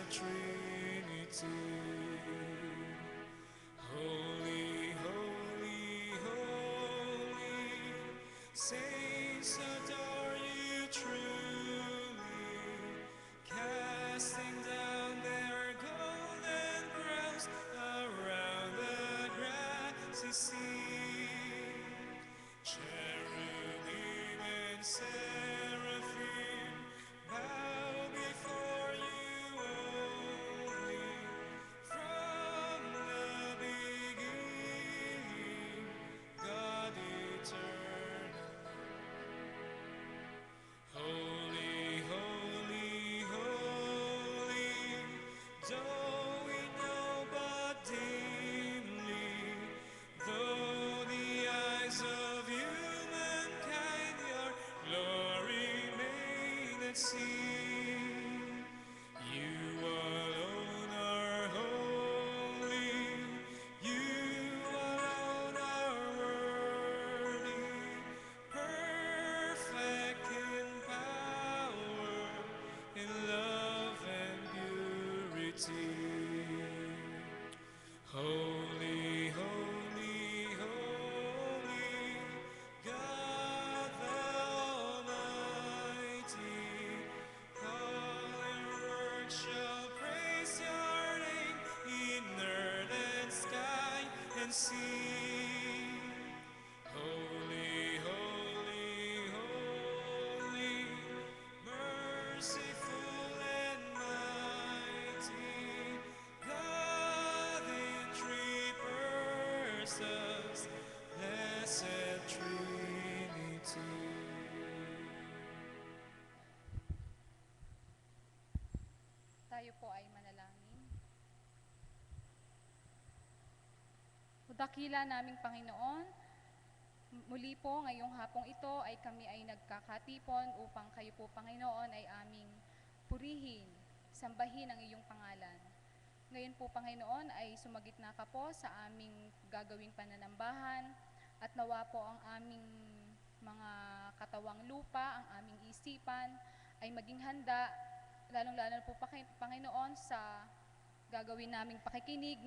Trinity. Holy, holy, holy, saints adore you truly, casting down their golden crowns around the grassy sea. Cherubim and seraphim bow before you only. From the beginning, God eternal. Holy, holy, holy, though we know but dimly, though the eyes of humankind your glory may not see, you alone are holy, you alone are worthy, perfect in power, in love and purity. Holy, holy, holy, God the Almighty, all your works shall praise your name in earth and sky and sea. Holy, holy, holy, merciful and mighty, God in three persons, blessed Trinity. Tayo po ay manalangin. O dakila naming Panginoon, muli po ngayong hapong ito ay kami ay nagkakatipon upang kayo po, Panginoon, ay aming purihin, sambahin ang iyong pangalan. Ngayon po, Panginoon, ay sumagitna ka po sa aming gagawing pananambahan at nawa po ang aming mga katawang lupa, ang aming isipan ay maging handa, lalong-lalo po, Panginoon, sa gagawin naming pakikinig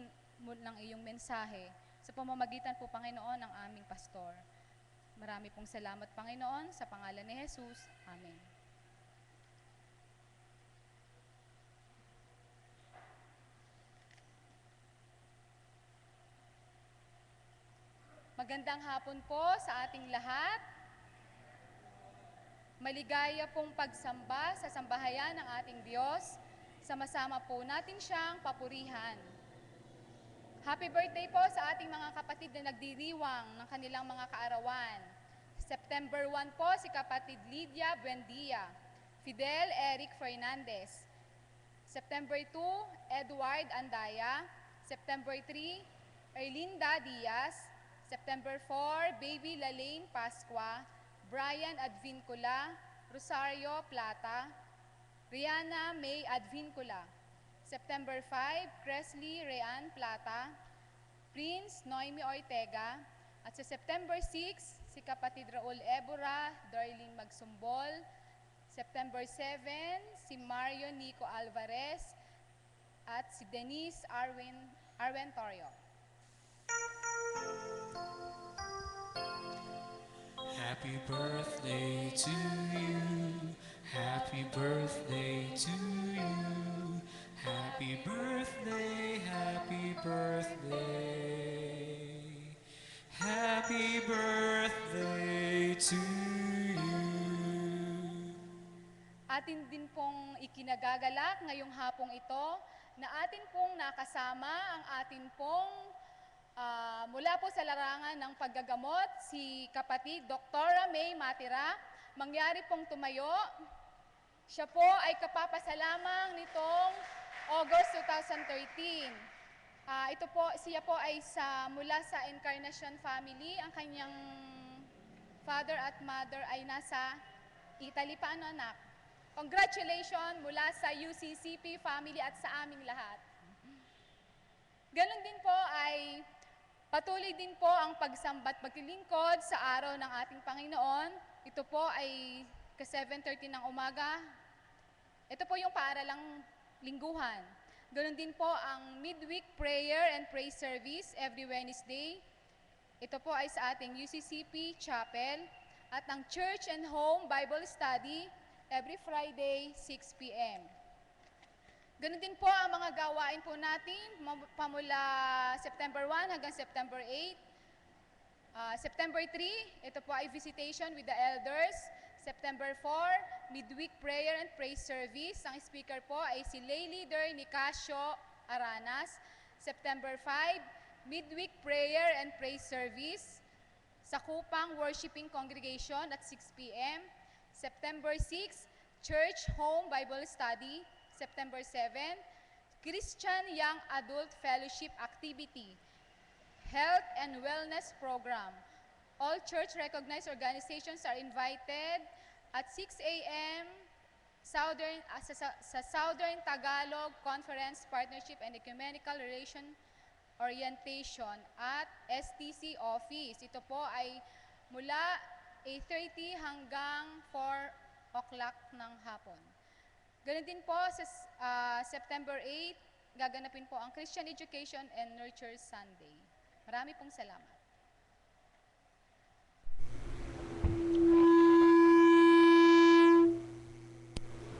ng iyong mensahe sa pamamagitan po, Panginoon, ng aming pastor. Marami pong salamat, Panginoon, sa pangalan ni Jesus. Amen. Magandang hapon po sa ating lahat. Maligaya pong pagsamba sa sambahayan ng ating Diyos. Sama-sama po natin siyang papurihan. Happy birthday po sa ating mga kapatid na nagdiriwang ng kanilang mga kaarawan. September 1 po si kapatid Lydia Buendia, Fidel Eric Fernandez. September 2, Edward Andaya. September 3, Erlinda Diaz. September 4, Baby Lalaine Pascua, Brian Advincula, Rosario Plata, Rihanna May Advincula. September 5, Cresley Rean Plata, Prince Noemi Ortega. At sa September 6, si kapatid Raul Ebora, Darlene Magsumbol. September 7, si Mario Nico Alvarez at si Denise Arwen Torio. Happy birthday to you. Happy birthday to you. Happy birthday, happy birthday. Happy birthday to you. Atin din pong ikinagagalak ngayong hapong ito na atin pong nakasama ang atin pong mula po sa larangan ng paggagamot, si kapatid Dr. May Matira. Mangyari pong tumayo. Siya po ay kapapasalamang nitong August 2013. Siya po ay mula sa Encarnacion Family. Ang kanyang father at mother ay nasa Italy. Paano, anak? Congratulations mula sa UCCP family at sa aming lahat. Ganon din po ay patuloy din po ang pagsambat paglilingkod sa araw ng ating Panginoon. Ito po ay ka 7:30 ng umaga. Ito po yung paaralang lingguhan. Ganon din po ang midweek prayer and praise service every Wednesday. Ito po ay sa ating UCCP Chapel at ang Church and Home Bible Study every Friday, 6 p.m. Ganun din po ang mga gawain po natin pamula September 1 hanggang September 8. September 3, ito po ay visitation with the elders. September 4, midweek prayer and praise service. Ang speaker po ay si lay leader Nicasio Aranas. September 5, midweek prayer and praise service sa Kupang Worshiping Congregation at 6 p.m. September 6, Church Home Bible Study. September 7, Christian Young Adult Fellowship Activity, Health and Wellness Program. All church-recognized organizations are invited at 6 a.m. sa Southern Tagalog Conference Partnership and Ecumenical Relation Orientation at STC Office. Ito po ay mula 8:30 hanggang 4 o'clock ng hapon. Ganun din po sa September 8, gaganapin po ang Christian Education and Nurture Sunday. Marami pong salamat.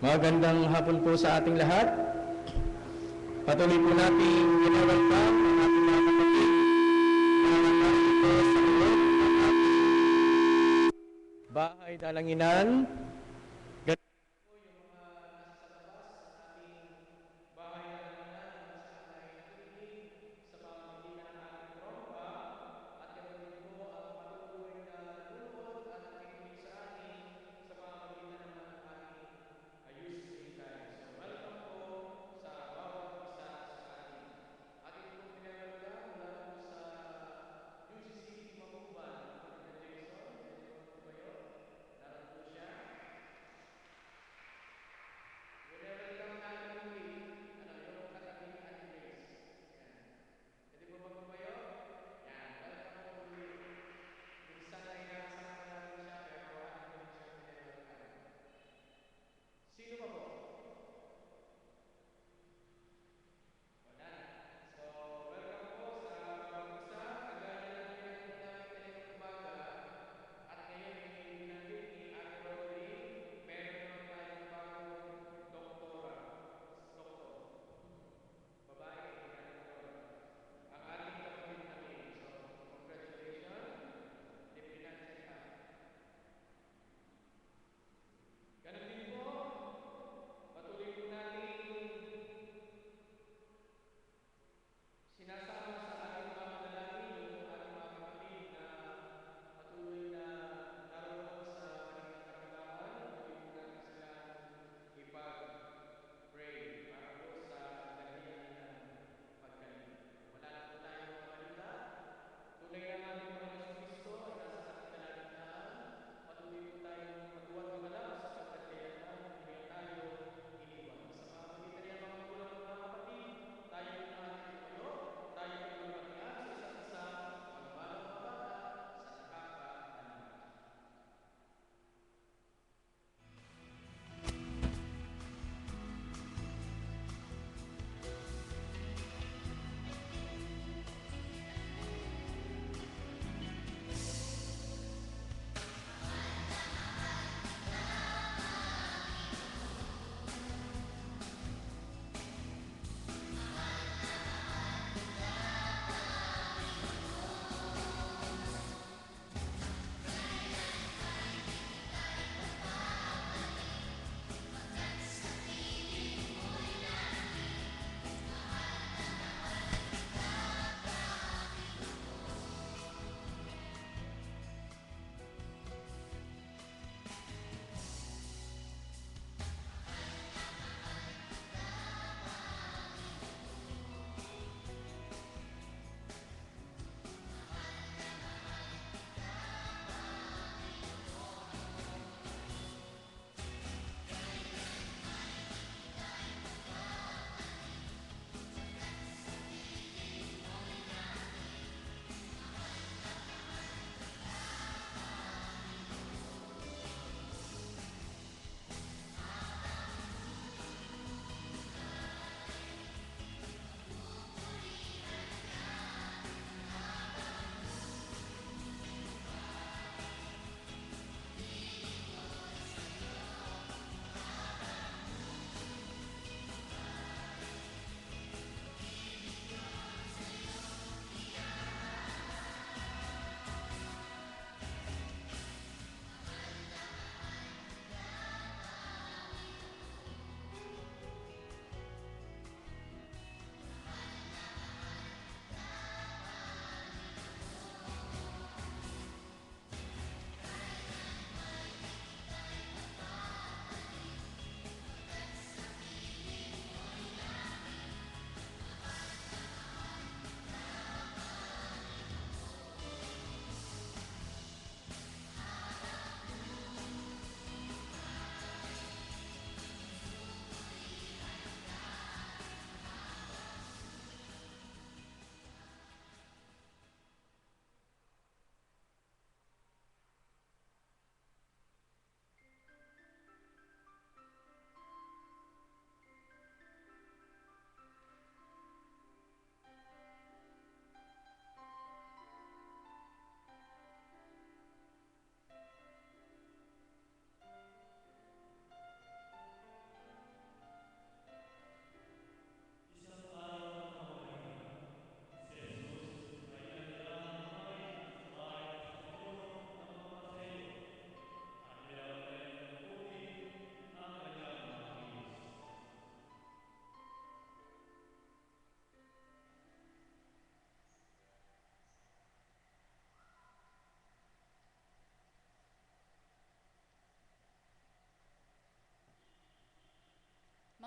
Magandang hapon po sa ating lahat. Patuloy po natin welcome ang ating mga kapatid na nakarito sa loob ng ating bahay dalanginan.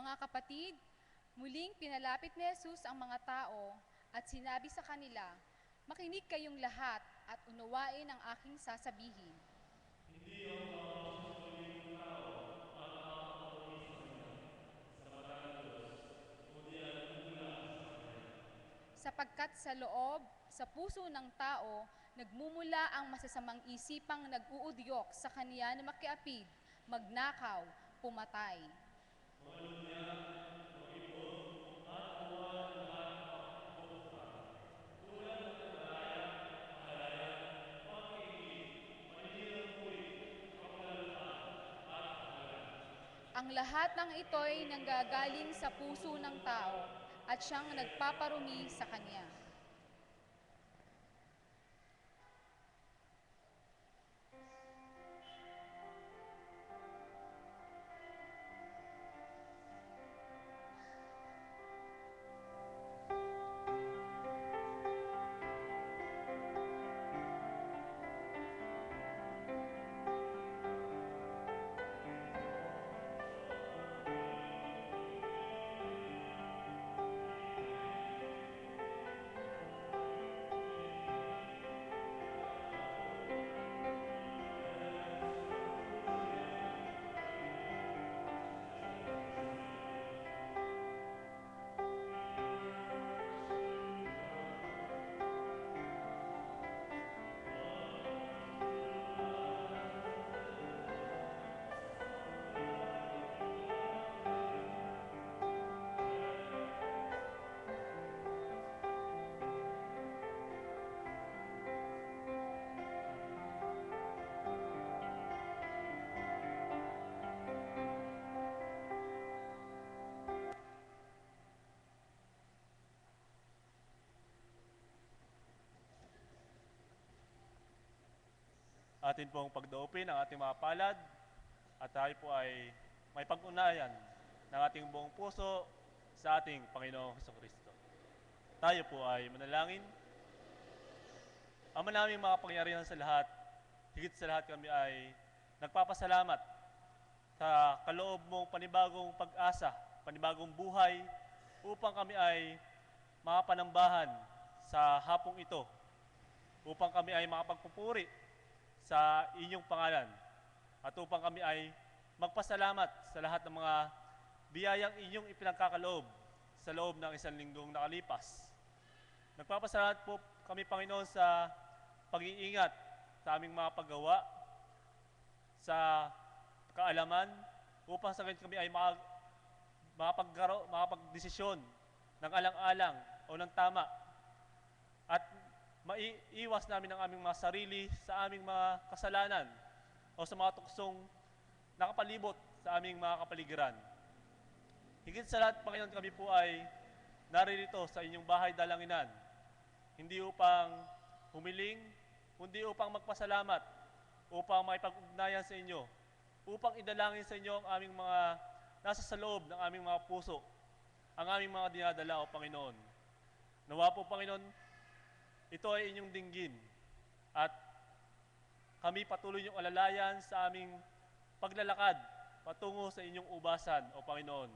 Mga kapatid, muling pinalapit ni Jesus ang mga tao at sinabi sa kanila, "Makinig kayong lahat at unawain ang aking sasabihin. Sapagkat sa puso ng tao, nagmumula ang masasamang isipang nag-uudyok sa kaniya na makiapid, magnakaw, pumatay." Ang lahat ng ito'y nanggagaling sa puso ng tao at siyang nagpaparumi sa kanya. Atin pong pagdaupin ang ating mga palad at tayo po ay may pag-unayan ng ating buong puso sa ating Panginoong Hesukristo. Tayo po ay manalangin. Ama naming mga pangyarihan sa lahat, higit sa lahat kami ay nagpapasalamat sa kaloob mong panibagong pag-asa, panibagong buhay upang kami ay makapanambahan sa hapong ito, upang kami ay makapagpupuri sa inyong pangalan at upang kami ay magpasalamat sa lahat ng mga biyayang inyong ipinagkakaloob sa loob ng isang linggong nakalipas. Nagpapasalamat po kami, Panginoon, sa pag-iingat sa aming mga paggawa, sa kaalaman, upang sa ganyan kami ay makapagdesisyon ng alang-alang o ng tama at maiiwas namin ang aming mga sarili sa aming mga kasalanan o sa mga tuksong nakapalibot sa aming mga kapaligiran. Higit sa lahat, Panginoon, kami po ay naririto sa inyong bahay dalanginan, hindi upang humiling, kundi upang magpasalamat, upang makipag-ugnayan sa inyo, upang idalangin sa inyo ang aming mga nasa sa loob ng aming mga puso, ang aming mga dinadala, O Panginoon. Nawa po, Panginoon, ito ay inyong dinggin at kami patuloy niyong alalayan sa aming paglalakad patungo sa inyong ubasan, O Panginoon.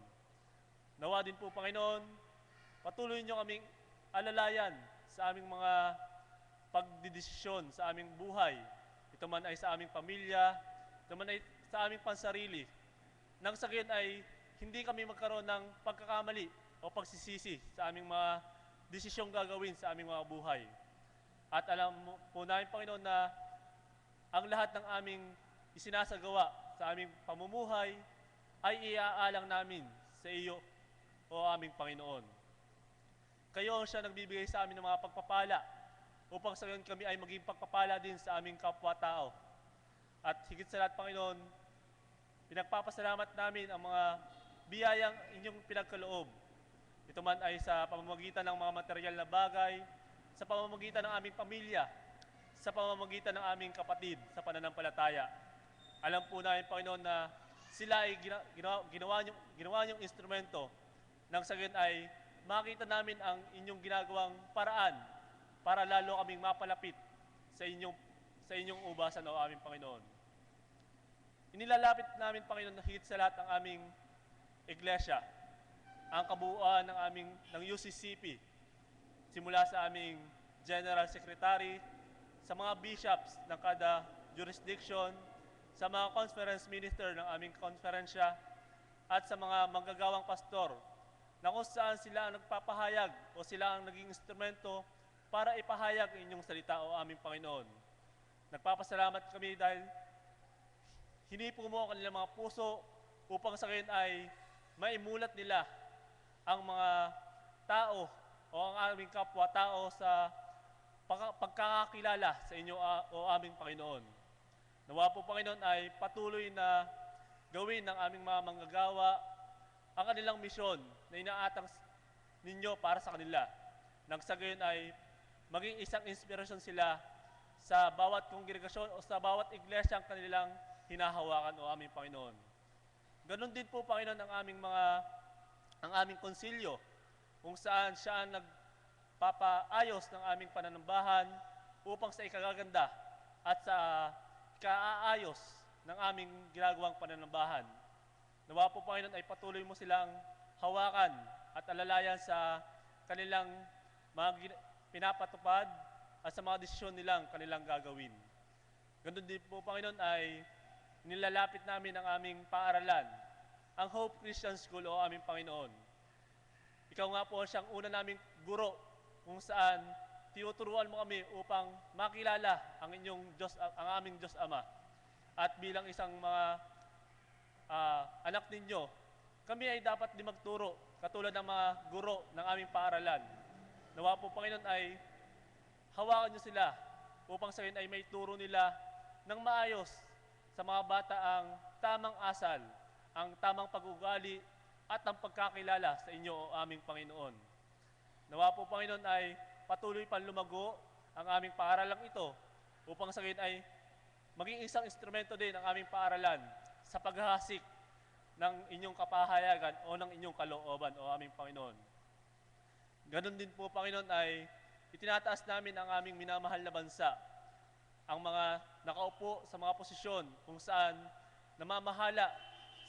Nawa din po, Panginoon, patuloy niyo kaming alalayan sa aming mga pagdidesisyon sa aming buhay. Ito man ay sa aming pamilya, ito man ay sa aming pansarili. Nang sa gayon ay hindi kami magkaroon ng pagkakamali o pagsisisi sa aming mga desisyong gagawin sa aming mga buhay. At alam po namin, Panginoon, na ang lahat ng aming isinasagawa sa aming pamumuhay ay iaalang namin sa iyo, O aming Panginoon. Kayo siya nagbibigay sa amin ng mga pagpapala upang sa gayon kami ay maging pagpapala din sa aming kapwa-tao. At higit sa lahat, Panginoon, pinagpapasalamat namin ang mga biyayang inyong pinagkaloob. Ito man ay sa pamamagitan ng mga material na bagay, sa pamamagitan ng aming pamilya, sa pamamagitan ng aming kapatid sa pananampalataya. Alam po namin, Panginoon, na sila ay ginawa niyong instrumento nang sa gayon ay makita namin ang inyong ginagawang paraan para lalo kaming mapalapit sa inyong ubasan, O aming Panginoon. Inilalapit namin, Panginoon, higit sa lahat ang aming iglesia, ang kabuuan ng UCCP, simula sa aming General Secretary, sa mga bishops ng kada jurisdiction, sa mga conference minister ng aming konferensya, at sa mga manggagawang pastor na kung saan sila ang nagpapahayag o sila ang naging instrumento para ipahayag ang inyong salita o aming Panginoon. Nagpapasalamat kami dahil hinipo mo ang kanilang mga puso upang sa gayon ay maimulat nila ang mga tao o ang aming kapwa-tao sa pagkakakilala sa inyo o aming Panginoon. Nawa po, Panginoon, ay patuloy na gawin ng aming mga manggagawa ang kanilang misyon na inaatang ninyo para sa kanila. Nang sa gayon ay maging isang inspirasyon sila sa bawat kongregasyon o sa bawat iglesia ang kanilang hinahawakan o aming Panginoon. Ganon din po, Panginoon, ang aming konsilyo kung saan siya ang nagpapaayos ng aming pananambahan upang sa ikagaganda at sa ikaayos ng aming ginagawang pananambahan. Nawa po, Panginoon, ay patuloy mo silang hawakan at alalayan sa kanilang mga pinapatupad at sa mga desisyon nilang kanilang gagawin. Ganun din po, Panginoon, ay nilalapit namin ang aming paaralan, ang Hope Christian School o aming Panginoon. Ikaw nga po siyang una naming guro kung saan tinuturuan mo kami upang makilala ang aming Diyos Ama. At bilang isang mga anak ninyo, kami ay dapat din magturo katulad ng mga guro ng aming paaralan. Nawa po, Panginoon, ay hawakan niyo sila upang sa ay may turo nila ng maayos sa mga bata ang tamang asal, ang tamang pag-ugali at ang pagkakilala sa inyo o aming Panginoon. Nawa po, Panginoon, ay patuloy pang lumago ang aming paaralang ito upang sa ay maging isang instrumento din ang aming paaralan sa paghahasik ng inyong kapahayagan o ng inyong kalooban o aming Panginoon. Ganon din po, Panginoon, ay itinataas namin ang aming minamahal na bansa, ang mga nakaupo sa mga posisyon kung saan namamahala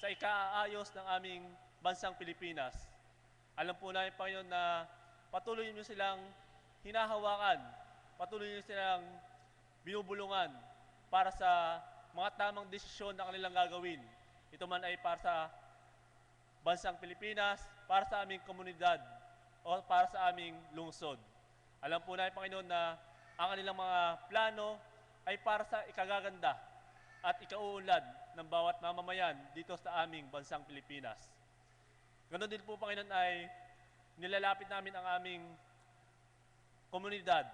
sa ikaayos ng aming bansang Pilipinas. Alam po namin, Panginoon, na patuloy niyo silang hinahawakan, patuloy niyo silang binubulungan para sa mga tamang desisyon na kanilang gagawin. Ito man ay para sa bansang Pilipinas, para sa aming komunidad, o para sa aming lungsod. Alam po namin, Panginoon, na ang kanilang mga plano ay para sa ikagaganda at ikauunlad ng bawat mamamayan dito sa aming bansang Pilipinas. Ganon din po, Panginoon, ay nilalapit namin ang aming komunidad.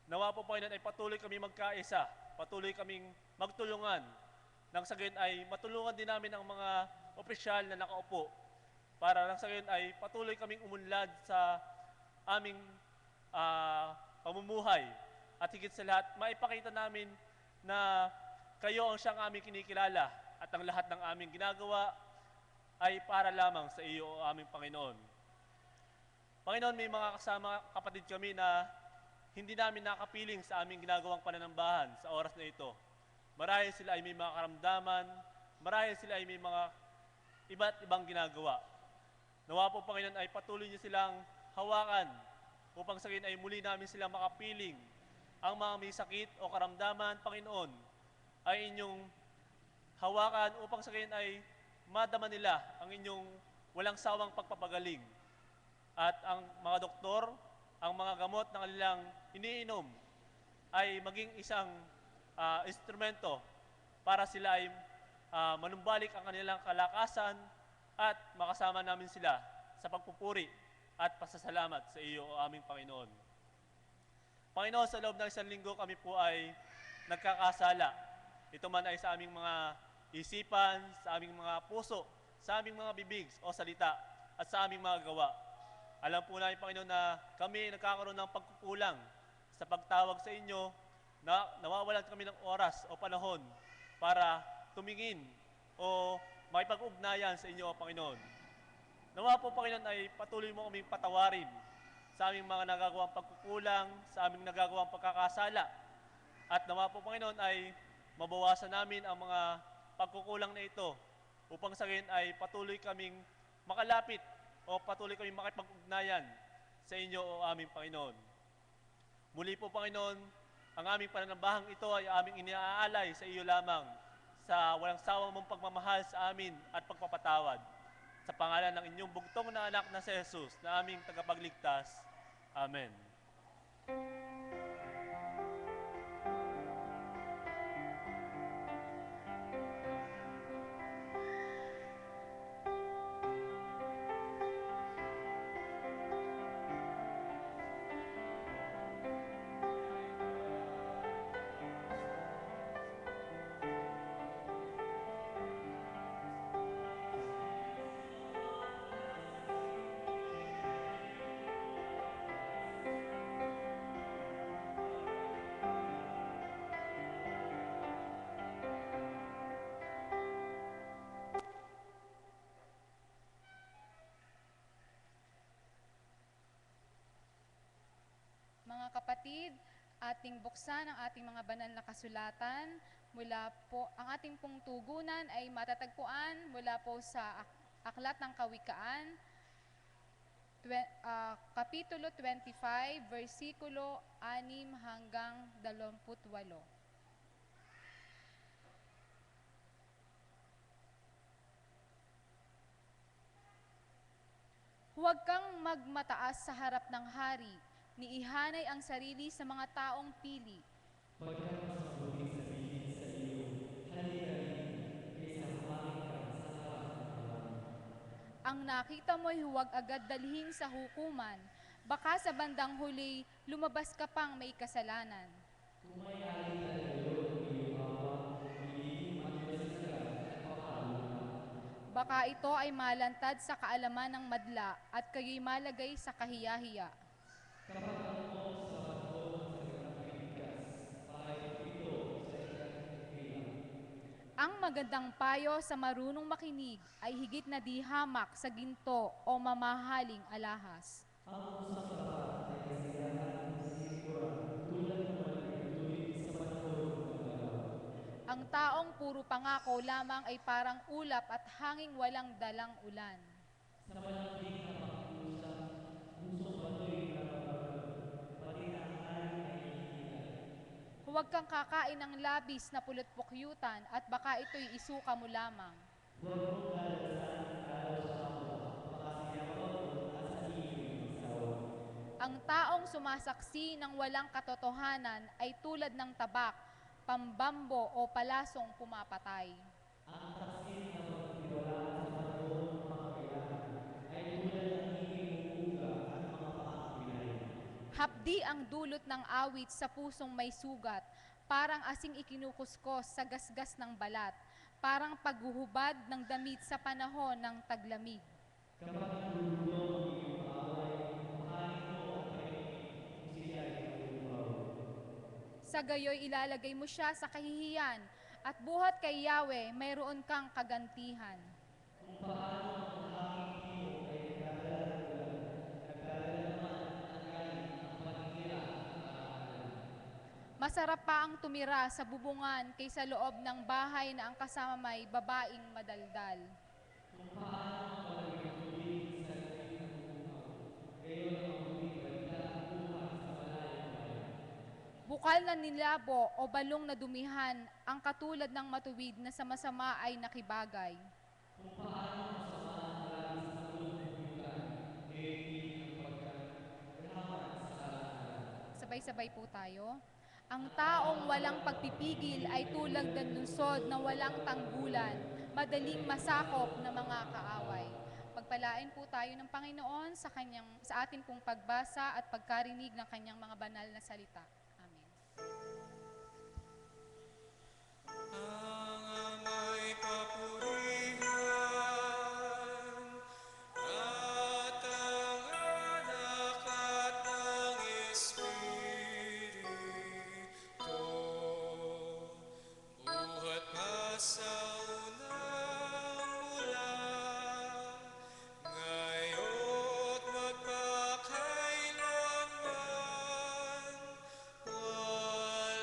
Nawa po, Panginoon, ay patuloy kami magkaisa, patuloy kaming magtulungan, nang sa gayon ay matulungan din namin ang mga opisyal na nakaupo para nang sa gayon ay patuloy kaming umunlad sa aming pamumuhay. At higit sa lahat, maipakita namin na kayo ang siyang aming kinikilala at ang lahat ng aming ginagawa ay para lamang sa iyo o aming Panginoon. Panginoon, may mga kasama kapatid kami na hindi namin nakapiling sa aming ginagawang pananambahan sa oras na ito. Marahil sila ay may mga karamdaman, marahil sila ay may mga iba't ibang ginagawa. Nawa po, Panginoon, ay patuloy niyo silang hawakan upang sa gayon ay muli namin silang makapiling. Ang mga may sakit o karamdaman, Panginoon, ay inyong hawakan upang sa gayon ay madama nila ang inyong walang sawang pagpapagaling. At ang mga doktor, ang mga gamot na kanilang iniinom ay maging isang instrumento para sila ay manumbalik ang kanilang kalakasan at makasama namin sila sa pagpupuri at pasasalamat sa iyo o aming Panginoon. Panginoon, sa loob ng isang linggo kami po ay nagkakasala. Ito man ay sa aming mga isipan, sa aming mga puso, sa aming mga bibig o salita, at sa aming mga gawa. Alam po namin, Panginoon, na kami nagkakaroon ng pagkukulang sa pagtawag sa inyo, na nawawalan kami ng oras o panahon para tumingin o makipag-ugnayan sa inyo, Panginoon. Nawa po, Panginoon, ay patuloy mo kaming patawarin sa aming mga nagagawang pagkukulang, sa aming nagagawang pagkakasala. At nawa po, Panginoon, ay mabawasan namin ang mga pagkukulang na ito upang sa gayon ay patuloy kaming makalapit o patuloy kami makipag-ugnayan sa inyo o aming Panginoon. Muli po, Panginoon, ang aming pananambahang ito ay aming iniaalay sa iyo lamang sa walang sawang mong pagmamahal sa amin at pagpapatawad. Sa pangalan ng inyong bugtong na anak na si Jesus na aming tagapagligtas. Amen. Mga kapatid, ating buksan ang ating mga banal na kasulatan. Mula po, ang ating pong tugunan ay matatagpuan mula po sa Aklat ng Kawikaan, Kapitulo 25, versikulo 6 hanggang 28. Huwag kang magmataas sa harap ng hari, ni ihanay ang sarili sa mga taong pili. Ang nakita mo'y huwag agad dalhin sa hukuman, baka sa bandang huli lumabas ka pang may kasalanan. Baka ito ay malantad sa kaalaman ng madla at kayo'y malagay sa kahiyahiya. Ang magandang payo sa marunong makinig ay higit na di hamak sa ginto o mamahaling alahas. Ang taong puro pangako lamang ay parang ulap at hanging walang dalang ulan. Huwag kang kakain ng labis na pulot-pukyutan at baka ito'y isuka mo lamang. Ang taong sumasaksi ng walang katotohanan ay tulad ng tabak, pambambo o palasong pumapatay. Hapdi ang dulot ng awit sa pusong may sugat, parang asing ikinukuskos sa gasgas ng balat, parang paghuhubad ng damit sa panahon ng taglamig. Sa gayoy ilalagay mo siya sa kahihiyan, at buhat kay Yahweh mayroon kang kagantihan. Masarap pa ang tumira sa bubungan kaysa loob ng bahay na ang kasama may babaeng madaldal. Bukal na nilabo o balong na dumihan ang katulad ng matuwid na sa masama ay nakibagay. Sabay-sabay po tayo. Ang taong walang pagpipigil ay tulad ng lungsod na walang tanggulan, madaling masakop ng mga kaaway. Pagpalain po tayo ng Panginoon sa atin pong pagbasa at pagkarinig ng kanyang mga banal na salita. Amen. Ang ama'y papurihan at ang anak at ng Espiritu, buhat pa sa unang mula, ngayo't magpakailanman, walang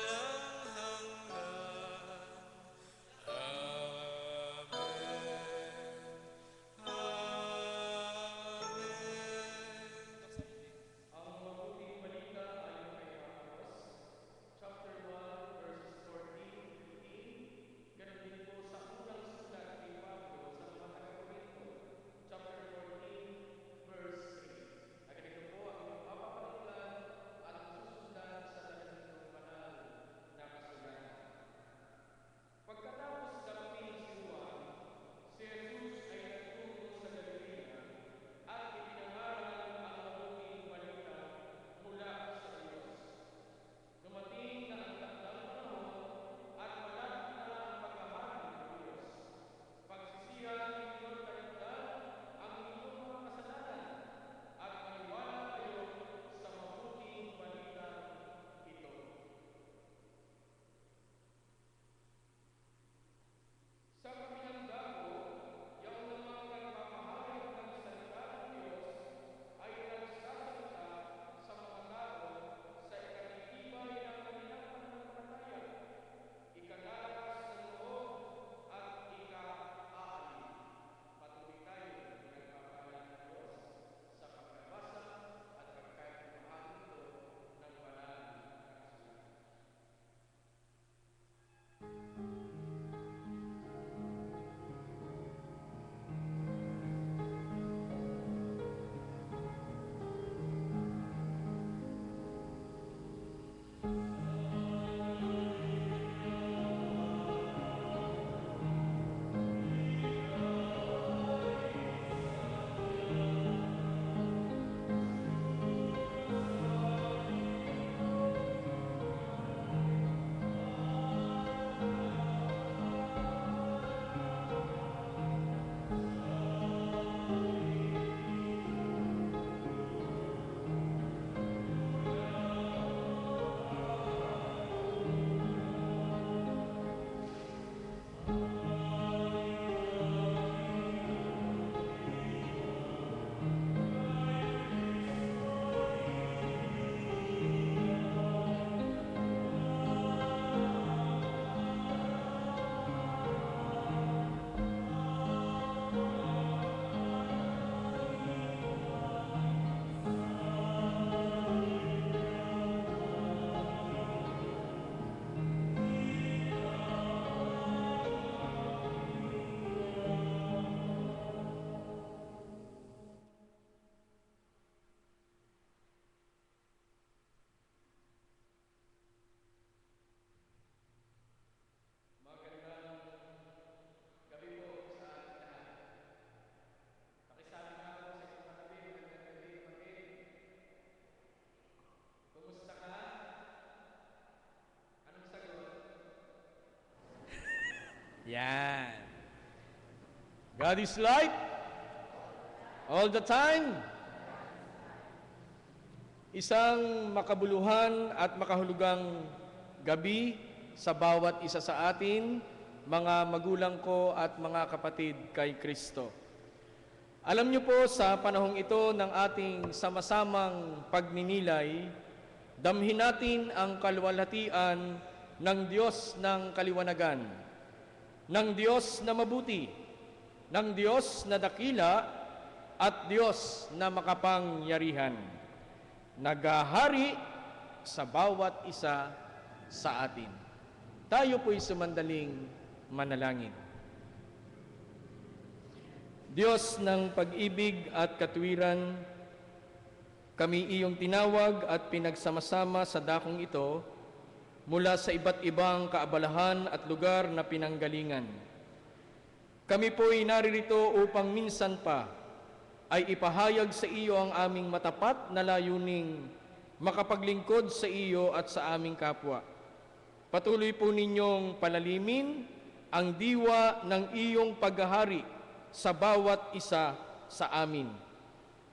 Yan. God is light all the time. Isang makabuluhan at makahulugang gabi sa bawat isa sa atin, mga magulang ko at mga kapatid kay Kristo. Alam niyo po, sa panahong ito ng ating sama-samang pagninilay, damhin natin ang kaluwalhatian ng Diyos ng kaliwanagan, ng Diyos na mabuti, ng Diyos na dakila, at Diyos na makapangyarihan, naghahari sa bawat isa sa atin. Tayo po'y sumandaling manalangin. Diyos ng pag-ibig at katuwiran, kami iyong tinawag at pinagsama-sama sa dakong ito mula sa iba't ibang kaabalahan at lugar na pinanggalingan. Kami po'y naririto upang minsan pa ay ipahayag sa iyo ang aming matapat na layuning makapaglingkod sa iyo at sa aming kapwa. Patuloy po ninyong palalimin ang diwa ng iyong paghahari sa bawat isa sa amin.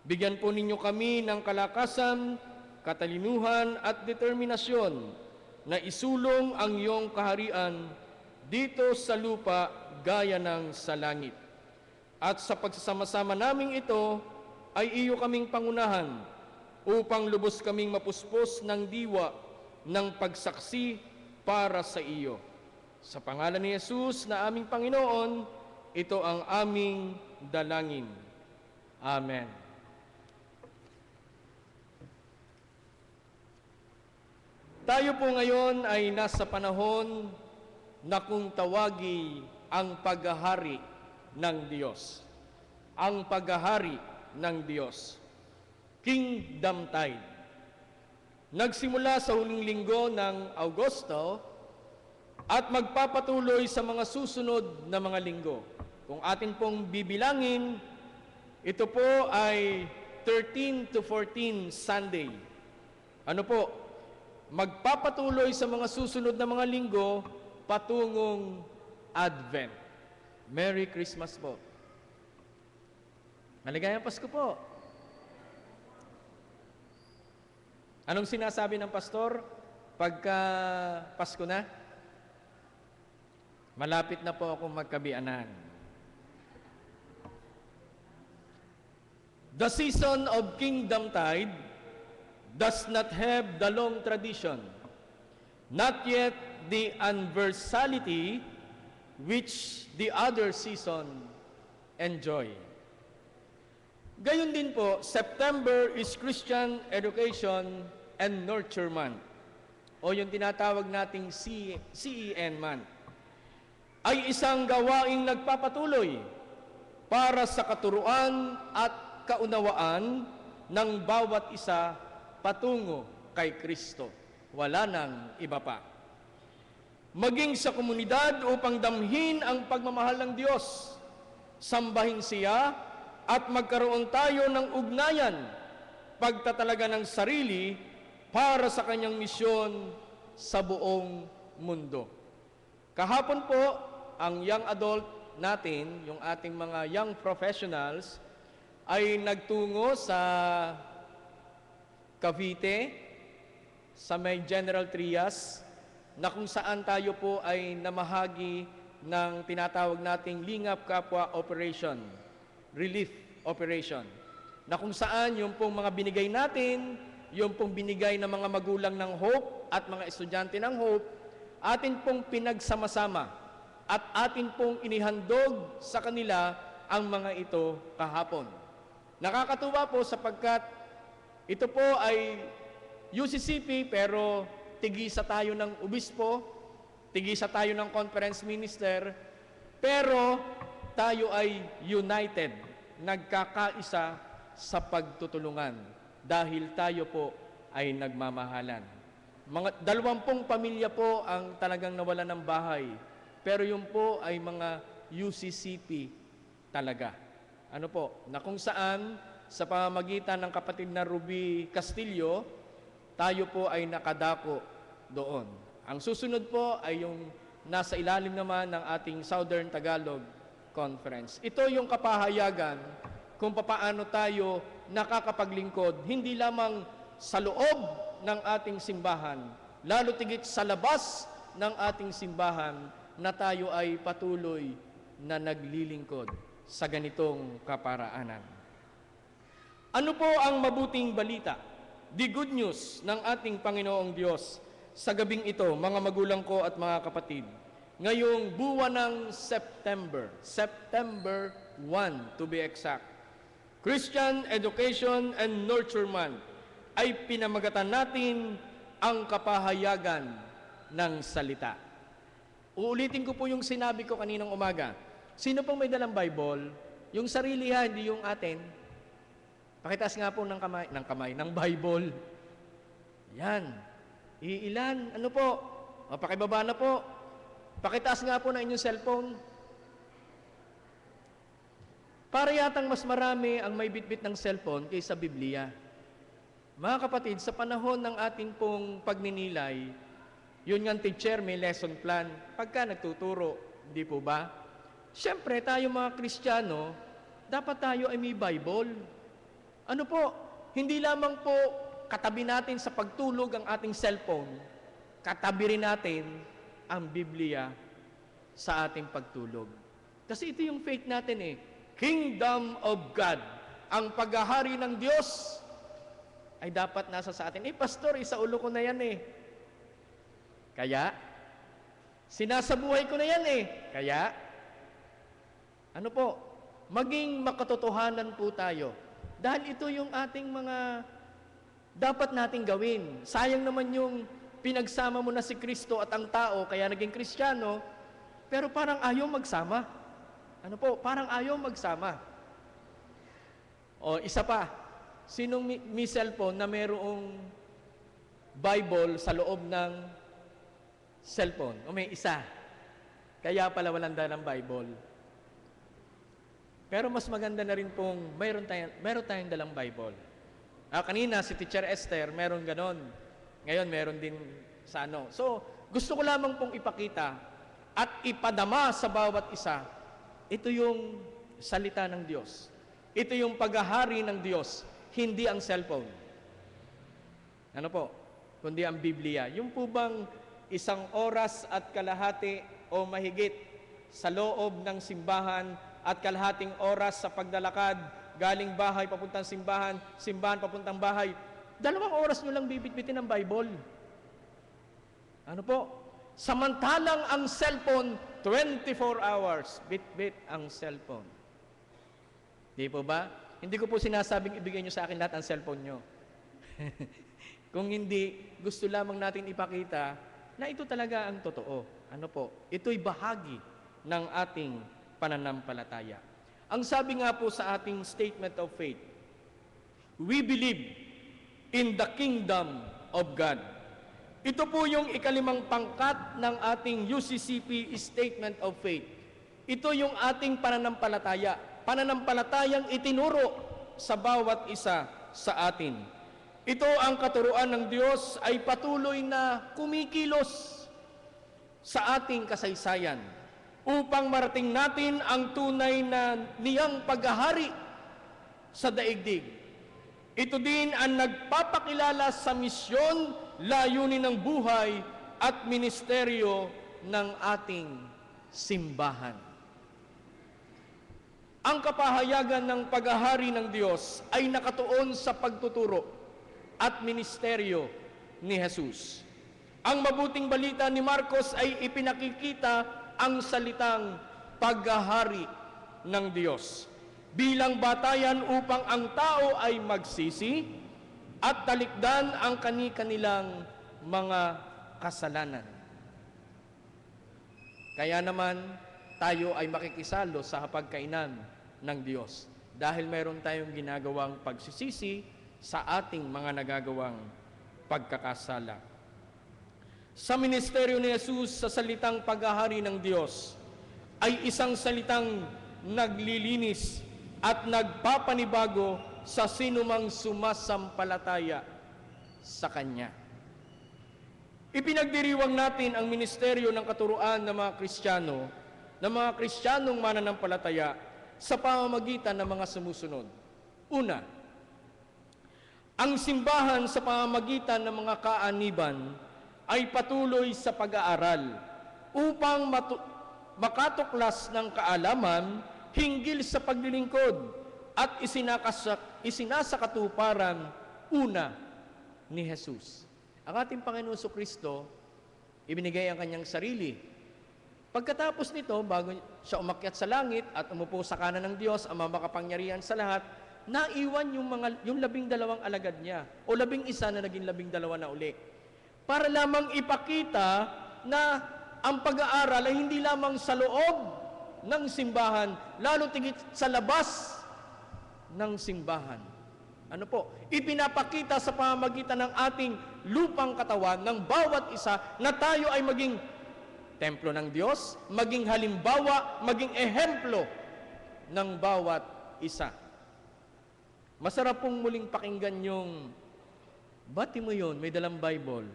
Bigyan po ninyo kami ng kalakasan, katalinuhan at determinasyon na isulong ang iyong kaharian dito sa lupa gaya ng sa langit. At sa pagsasama-sama naming ito ay iyo kaming pangunahan upang lubos kaming mapuspos ng diwa ng pagsaksi para sa iyo. Sa pangalan ni Jesus na aming Panginoon, ito ang aming dalangin. Amen. Tayo po ngayon ay nasa panahon na kung tawagi ang paghahari ng Diyos. Ang paghahari ng Diyos. Kingdom Tide. Nagsimula sa huling linggo ng Agosto at magpapatuloy sa mga susunod na mga linggo. Kung atin pong bibilangin, ito po ay 13 to 14 Sunday. Ano po? Magpapatuloy sa mga susunod na mga linggo patungong Advent. Merry Christmas po. Maligayang Pasko po. Anong sinasabi ng pastor pagka Pasko na? Malapit na po akong magkabianan. The season of Kingdom Tide does not have the long tradition, not yet the universality which the other season enjoy. Gayon din po, September is Christian Education and Nurture Month, o yung tinatawag nating CEN Month, ay isang gawaing nagpapatuloy para sa katuruan at kaunawaan ng bawat isa patungo kay Kristo. Wala nang iba pa. Maging sa komunidad upang damhin ang pagmamahal ng Diyos, sambahin siya at magkaroon tayo ng ugnayan, pagtatalaga ng sarili para sa kanyang misyon sa buong mundo. Kahapon po, ang young adult natin, yung ating mga young professionals, ay nagtungo sa Cavite, sa may General Trias, na kung saan tayo po ay namahagi ng tinatawag nating Lingap Kapwa Operation, Relief Operation, na kung saan yung pong mga binigay natin, yung pong binigay ng mga magulang ng Hope at mga estudyante ng Hope, atin pong pinagsama-sama at atin pong inihandog sa kanila ang mga ito kahapon. Nakakatuwa po sapagkat ito po ay UCCP pero tigisa tayo ng obispo, tigisa tayo ng conference minister, pero tayo ay united, nagkakaisa sa pagtutulungan dahil tayo po ay nagmamahalan. Mga 20 pamilya po ang talagang nawalan ng bahay, pero yun po ay mga UCCP talaga. Ano po, na kung saan sa pamamagitan ng kapatid na Ruby Castillo, tayo po ay nakadako doon. Ang susunod po ay yung nasa ilalim naman ng ating Southern Tagalog Conference. Ito yung kapahayagan kung papaano tayo nakakapaglingkod, hindi lamang sa loob ng ating simbahan, lalo tigit sa labas ng ating simbahan, na tayo ay patuloy na naglilingkod sa ganitong kaparaanan. Ano po ang mabuting balita? The good news ng ating Panginoong Diyos sa gabing ito, mga magulang ko at mga kapatid. Ngayong buwan ng September 1 to be exact, Christian Education and Nurture Month, ay pinamagatan natin ang kapahayagan ng salita. Uulitin ko po yung sinabi ko kaninang umaga. Sino pong may dalang Bible? Yung sarili ha, hindi yung atin. Pakitaas nga po ng kamay, ng Bible. Yan. Iilan? Ano po? O, pakibaba na po. Pakitaas nga po ng inyong cellphone. Para yatang mas marami ang may bitbit ng cellphone kaysa Biblia. Mga kapatid, sa panahon ng ating pong pagninilay, yun nga teacher, may lesson plan. Pagka nagtuturo, di po ba? Siyempre, tayo mga Kristiyano, dapat tayo ay may Bible. Ano po? Hindi lamang po katabi natin sa pagtulog ang ating cellphone, katabi rin natin ang Biblia sa ating pagtulog. Kasi ito yung faith natin eh. Kingdom of God. Ang paghahari ng Diyos ay dapat nasa sa atin. Pastor, isa ulo ko na yan eh. Kaya, sinasabuhay ko na yan eh. Kaya, ano po, maging makatotohanan po tayo. Dahil ito yung ating mga dapat nating gawin. Sayang naman yung pinagsama mo na si Kristo at ang tao, kaya naging Kristiyano, pero parang ayaw magsama. Ano po, parang ayaw magsama. O, isa pa, sinong may cellphone na mayroong Bible sa loob ng cellphone? O may isa. Kaya pala walang dalang Bible. Pero mas maganda na rin pong mayroon tayong dalang Bible. Kanina, si Teacher Esther, meron ganon. Ngayon, meron din sa ano. So, gusto ko lamang pong ipakita at ipadama sa bawat isa, ito yung salita ng Diyos. Ito yung paghahari ng Diyos, hindi ang cellphone. Ano po? Kundi ang Biblia. Yung po bang 1 oras at kalahati o mahigit sa loob ng simbahan at kalahating oras sa paglalakad, galing bahay papuntang simbahan, simbahan papuntang bahay, 2 oras nyo lang bibitbitin ng Bible. Ano po? Samantalang ang cellphone, 24 hours, bit-bit ang cellphone. Di po ba? Hindi ko po sinasabing ibigay nyo sa akin lahat ang cellphone nyo. Kung hindi, gusto lamang natin ipakita na ito talaga ang totoo. Ano po? Ito'y bahagi ng ating pananampalataya. Ang sabi nga po sa ating statement of faith, we believe in the kingdom of God. Ito po yung ikalimang pangkat ng ating UCCP statement of faith. Ito yung ating pananampalataya. Pananampalatayang itinuro sa bawat isa sa atin. Ito ang katuruan ng Diyos ay patuloy na kumikilos sa ating kasaysayan upang marating natin ang tunay na niyang paghahari sa daigdig. Ito din ang nagpapakilala sa misyon, layunin ng buhay at ministeryo ng ating simbahan. Ang kapahayagan ng paghahari ng Diyos ay nakatuon sa pagtuturo at ministeryo ni Jesus. Ang mabuting balita ni Marcos ay ipinakikita ang salitang paghahari ng Diyos bilang batayan upang ang tao ay magsisi at talikdan ang kani-kanilang mga kasalanan. Kaya naman, tayo ay makikisalo sa hapagkainan ng Diyos dahil mayroon tayong ginagawang pagsisisi sa ating mga nagagawang pagkakasala. Sa ministeryo ni Jesus sa salitang paghahari ng Diyos ay isang salitang naglilinis at nagpapanibago sa sinumang sumasampalataya sa Kanya. Ipinagdiriwang natin ang ministeryo ng katuruan ng mga Kristiyano, ng mga Kristiyanong mananampalataya sa pamamagitan ng mga sumusunod. Una, ang simbahan sa pamamagitan ng mga kaaniban ay patuloy sa pag-aaral upang makatuklas ng kaalaman hinggil sa paglilingkod at isinasakatuparan una ni Jesus. Ang ating Panginoon Kristo, ibinigay ang kanyang sarili. Pagkatapos nito, bago siya umakyat sa langit at umupo sa kanan ng Diyos, ang makapangyarihan sa lahat, naiwan yung 12 alagad niya, o 11 na naging 12 na uli. Para lamang ipakita na ang pag-aaral ay hindi lamang sa loob ng simbahan, lalo tigit sa labas ng simbahan. Ano po? Ipinapakita sa pamamagitan ng ating lupang katawan ng bawat isa na tayo ay maging templo ng Diyos, maging halimbawa, maging ehemplo ng bawat isa. Masarap pong muling pakinggan yung bati mo yun, may dalang Bible.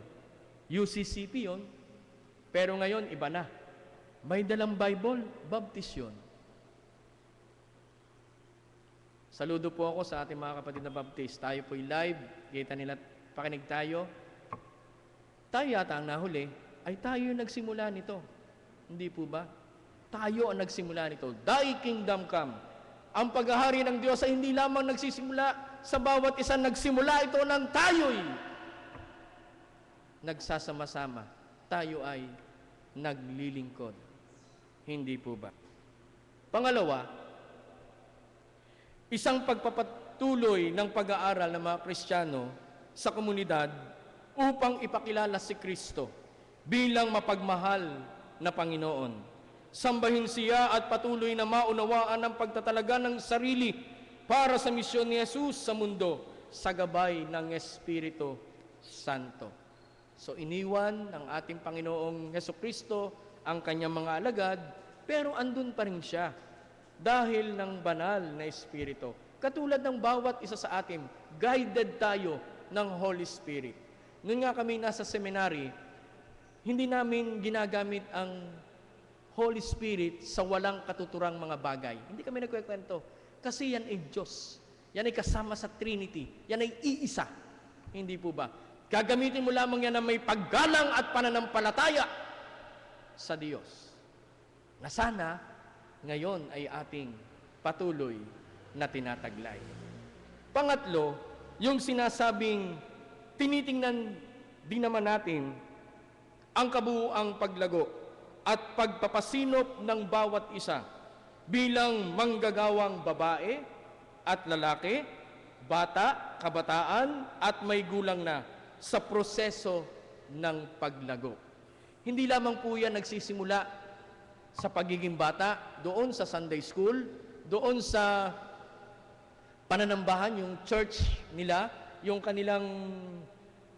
UCCP yun. Pero ngayon, iba na. May dalang Bible, baptist yun. Saludo po ako sa ating mga kapatid na baptist. Tayo po'y live, kita nila, pakinig tayo. Tayo yata ang nahuli, ay tayo yung nagsimula nito. Hindi po ba? Tayo ang nagsimula nito. Thy kingdom come. Ang paghahari ng Diyos ay hindi lamang nagsisimula sa bawat isa, nagsimula ito ng tayo'y nagsasama-sama. Tayo ay naglilingkod. Hindi po ba? Pangalawa, isang pagpapatuloy ng pag-aaral ng mga Kristiyano sa komunidad upang ipakilala si Kristo bilang mapagmahal na Panginoon. Sambahin siya at patuloy na maunawaan ang pagtatalaga ng sarili para sa misyon ni Jesus sa mundo sa gabay ng Espiritu Santo. So iniwan ng ating Panginoong Jesucristo ang kanyang mga alagad, pero andun pa rin siya dahil ng banal na Espiritu. Katulad ng bawat isa sa atin, guided tayo ng Holy Spirit. Noon nga kami nasa seminary, hindi namin ginagamit ang Holy Spirit sa walang katuturang mga bagay. Hindi kami nagkukwento. Kasi yan ay Diyos. Yan ay kasama sa Trinity. Yan ay iisa. Hindi po ba? Gagamitin mo lamang yan na may paggalang at pananampalataya sa Diyos. Na sana, ngayon ay ating patuloy na tinataglay. Pangatlo, yung sinasabing tinitingnan din naman natin ang kabuuang paglago at pagpapasinop ng bawat isa bilang manggagawang babae at lalaki, bata, kabataan at may gulang na sa proseso ng paglago. Hindi lamang po yan nagsisimula sa pagiging bata, doon sa Sunday school, doon sa pananambahan, yung church nila, yung kanilang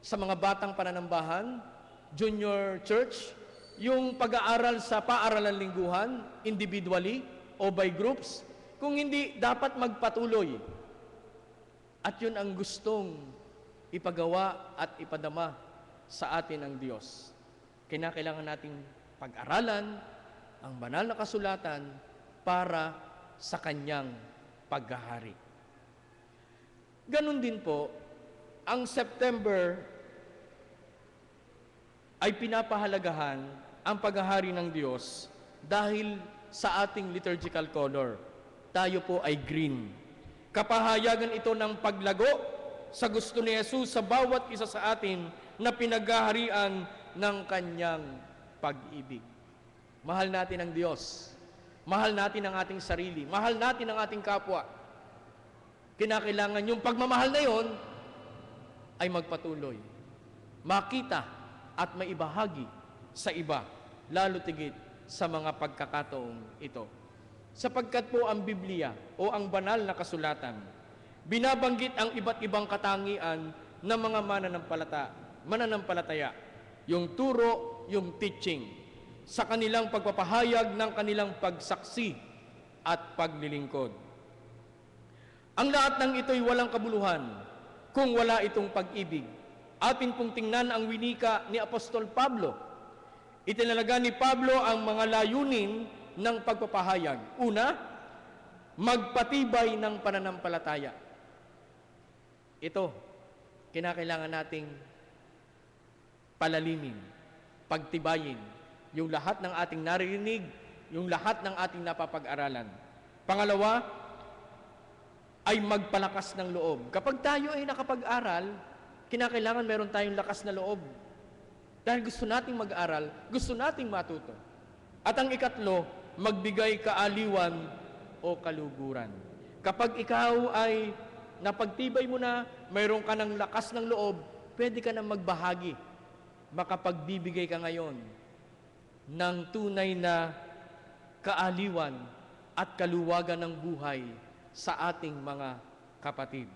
sa mga batang pananambahan, junior church, yung pag-aaral sa paaralan lingguhan, individually o by groups, kung hindi, dapat magpatuloy. At yun ang gustong ipagawa at ipadama sa atin ng Diyos. Kinakailangan nating pag-aralan ang banal na kasulatan para sa kanyang paghahari. Ganon din po, ang September ay pinapahalagahan ang paghahari ng Diyos dahil sa ating liturgical color. Tayo po ay green. Kapahayagan ito ng paglago sa gusto ni Jesus sa bawat isa sa atin na pinaghaharian ng kanyang pag-ibig. Mahal natin ang Diyos. Mahal natin ang ating sarili. Mahal natin ang ating kapwa. Kinakailangan yung pagmamahal na yon ay magpatuloy. Makita at maibahagi sa iba, lalo tigit sa mga pagkakataong ito. Sapagkat po ang Biblia o ang banal na kasulatan, binabanggit ang iba't ibang katangian ng mga mananampalataya, yung turo, yung teaching, sa kanilang pagpapahayag ng kanilang pagsaksi at paglilingkod. Ang lahat ng ito'y walang kabuluhan kung wala itong pag-ibig atin pong tingnan ang winika ni Apostol Pablo. Itinalaga ni Pablo ang mga layunin ng pagpapahayag. Una, magpatibay ng pananampalataya. Ito, kinakailangan nating palalimin, pagtibayin yung lahat ng ating naririnig, yung lahat ng ating napapag-aralan. Pangalawa, ay magpalakas ng loob. Kapag tayo ay nakapag-aral, kinakailangan meron tayong lakas na loob. Dahil gusto nating mag-aral, gusto nating matuto. At ang ikatlo, magbigay kaaliwan o kaluguran. Kapag ikaw ay napagtibay mo na, mayroon ka ng lakas ng loob, pwede ka na magbahagi. Makapagbibigay ka ngayon ng tunay na kaaliwan at kaluwagan ng buhay sa ating mga kapatid.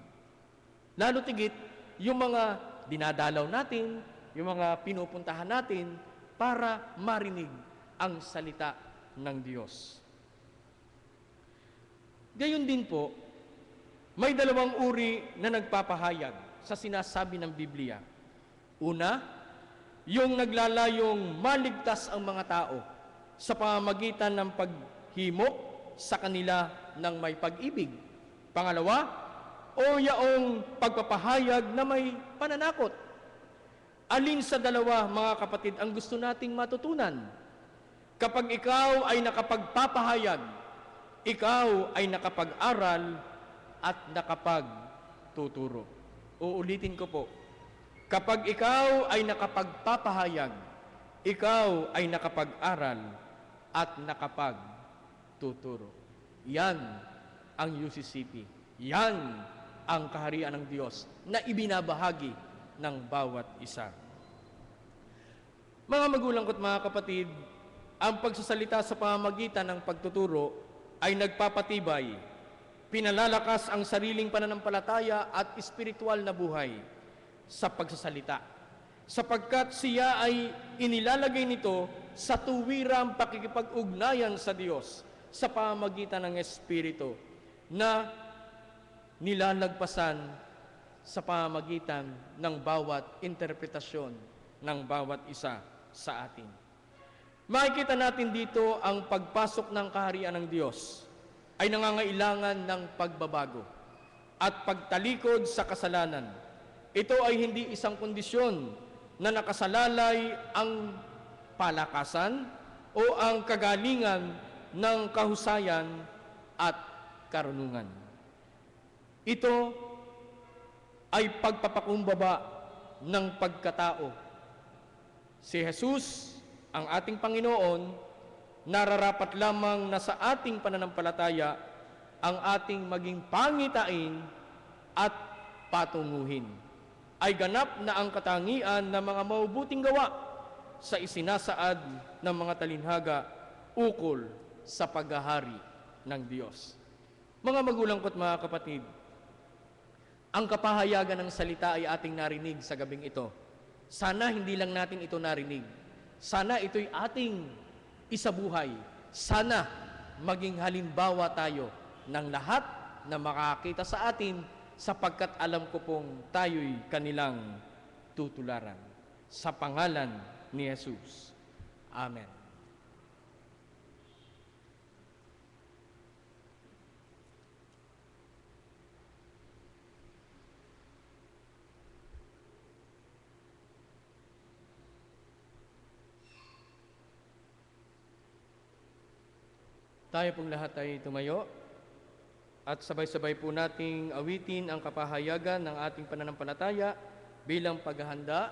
Lalo tigit, yung mga dinadalaw natin, yung mga pinupuntahan natin para marinig ang salita ng Diyos. Gayon din po, may dalawang uri na nagpapahayag sa sinasabi ng Biblia. Una, yung naglalayong maligtas ang mga tao sa pamamagitan ng paghimok sa kanila ng may pag-ibig. Pangalawa, o yaong pagpapahayag na may pananakot. Alin sa dalawa, mga kapatid, ang gusto nating matutunan? Kapag ikaw ay nakapagpapahayag, ikaw ay nakapag-aral at nakapagtuturo. Uulitin ko po. Kapag ikaw ay nakapagpapahayag, ikaw ay nakapag-aral at nakapagtuturo. Yan ang UCCP. Yan ang kaharian ng Diyos na ibinabahagi ng bawat isa. Mga magulang ko't mga kapatid, ang pagsasalita sa pamamagitan ng pagtuturo ay nagpapatibay, pinalalakas ang sariling pananampalataya at espiritual na buhay sa pagsasalita. Sapagkat siya ay inilalagay nito sa tuwirang pakikipag-ugnayan sa Diyos sa pamamagitan ng Espiritu na nilalagpasan sa pamamagitan ng bawat interpretasyon ng bawat isa sa atin. Makikita natin dito ang pagpasok ng kaharian ng Diyos ay nangangailangan ng pagbabago at pagtalikod sa kasalanan. Ito ay hindi isang kondisyon na nakasalalay ang palakasan o ang kagalingan ng kahusayan at karunungan. Ito ay pagpapakumbaba ng pagkatao. Si Jesus, ang ating Panginoon, nararapat lamang na sa ating pananampalataya ang ating maging pangitain at patunguhin. Ay ganap na ang katangian ng mga mabubuting gawa sa isinasaad ng mga talinhaga ukol sa paghahari ng Diyos. Mga magulang ko't mga kapatid, ang kapahayagan ng salita ay ating narinig sa gabing ito. Sana hindi lang natin ito narinig. Sana ito'y ating isabuhay. Sana maging halimbawa tayo ng lahat na makakita sa atin sapagkat alam ko pong tayo'y kanilang tutularan. Sa pangalan ni Jesus. Amen. Tayo pong lahat ay tumayo at sabay-sabay po nating awitin ang kapahayagan ng ating pananampalataya bilang paghahanda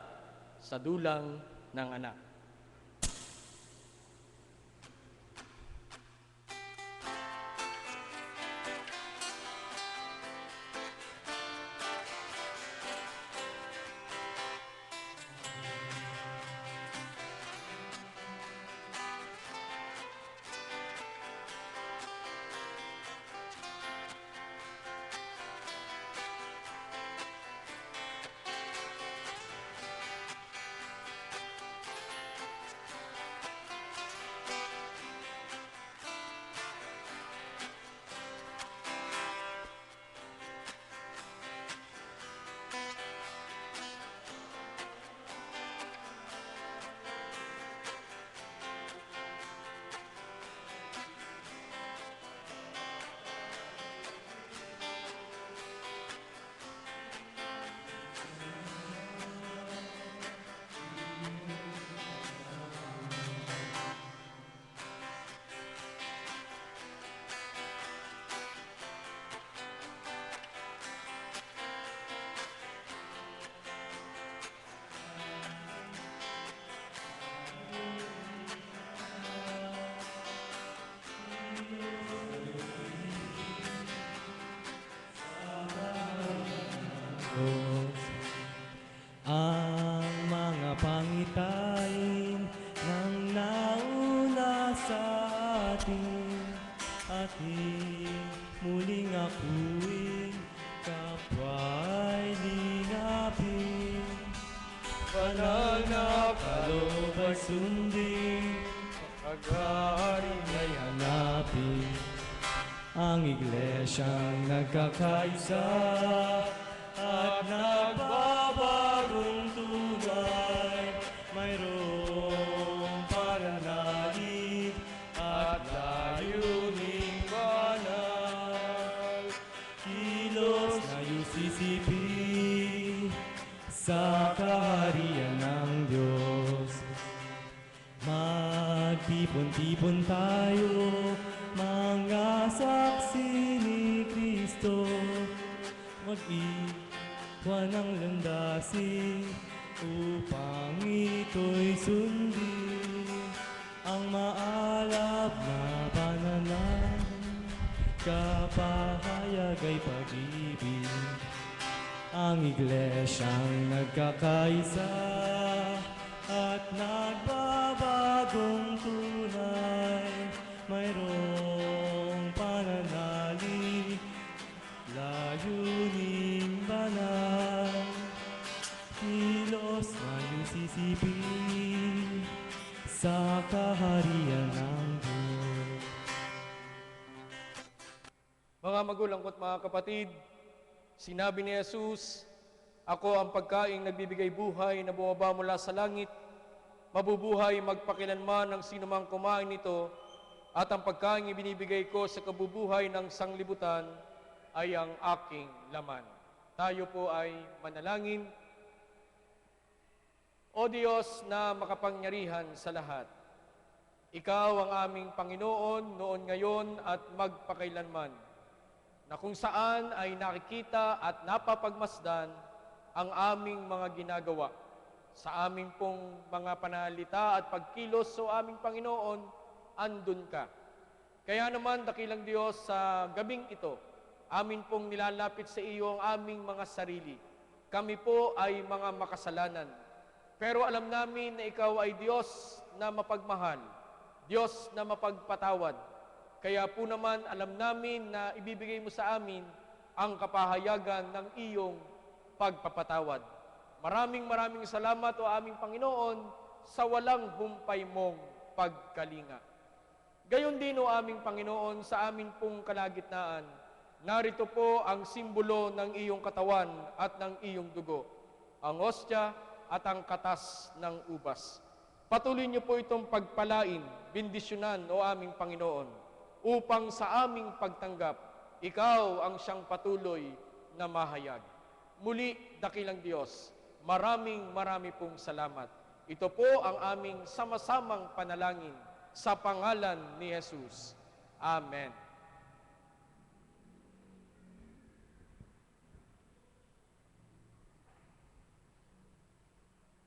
sa dulang ng anak. ang mga pangitain ng nauna sa atin, ating muling akuin, kapwa'y lingapin. Banal na kaloob ay sundin, pag-aari ay hanapin. Ang iglesyang nagkakaisa at nagbabagong tunay, mayroong pananalig at layuning banal. Kilos na UCCP sa kaharian ng Diyos. Magtipon-tipon tayo, mga saksi ni Kristo. Mag-iwan ng landasin upang ito'y sundin. Ang maalab na pananalig, kapahayag ay pag-ibig. Ang iglesyang nagkakaisa at nagbabagong tunay, mayroong pananalig, layuning banal. Kilos na UCCP sa kaharian ng Diyos. Mga magulang ko't mga kapatid, sinabi ni Jesus, "Ako ang pagkaing nagbibigay buhay na bumaba mula sa langit. Mabubuhay magpakilanman ang sinumang kumain nito, at ang pagkaing ibinibigay ko sa kabubuhay ng sanglibutan ay ang aking laman." Tayo po ay manalangin. O Diyos na makapangyarihan sa lahat, Ikaw ang aming Panginoon noon, ngayon at magpakailanman, na kung saan ay nakikita at napapagmasdan ang aming mga ginagawa. Sa aming pong mga panalita at pagkilos, so aming Panginoon, andun ka. Kaya naman, dakilang Diyos, sa gabing ito, amin pong nilalapit sa iyo ang aming mga sarili. Kami po ay mga makasalanan. Pero alam namin na Ikaw ay Diyos na mapagmahal, Diyos na mapagpatawad. Kaya po naman alam namin na ibibigay mo sa amin ang kapahayagan ng iyong pagpapatawad. Maraming salamat, o aming Panginoon, sa walang humpay mong pagkalinga. Gayon din, o aming Panginoon, sa amin pong kalagitnaan, narito po ang simbolo ng iyong katawan at ng iyong dugo, ang ostya at ang katas ng ubas. Patuloy niyo po itong pagpalain, bendisyonan, o aming Panginoon, upang sa aming pagtanggap, Ikaw ang siyang patuloy na mahayag. Muli, dakilang Diyos, marami pong salamat. Ito po ang aming sama-samang panalangin sa pangalan ni Jesus. Amen.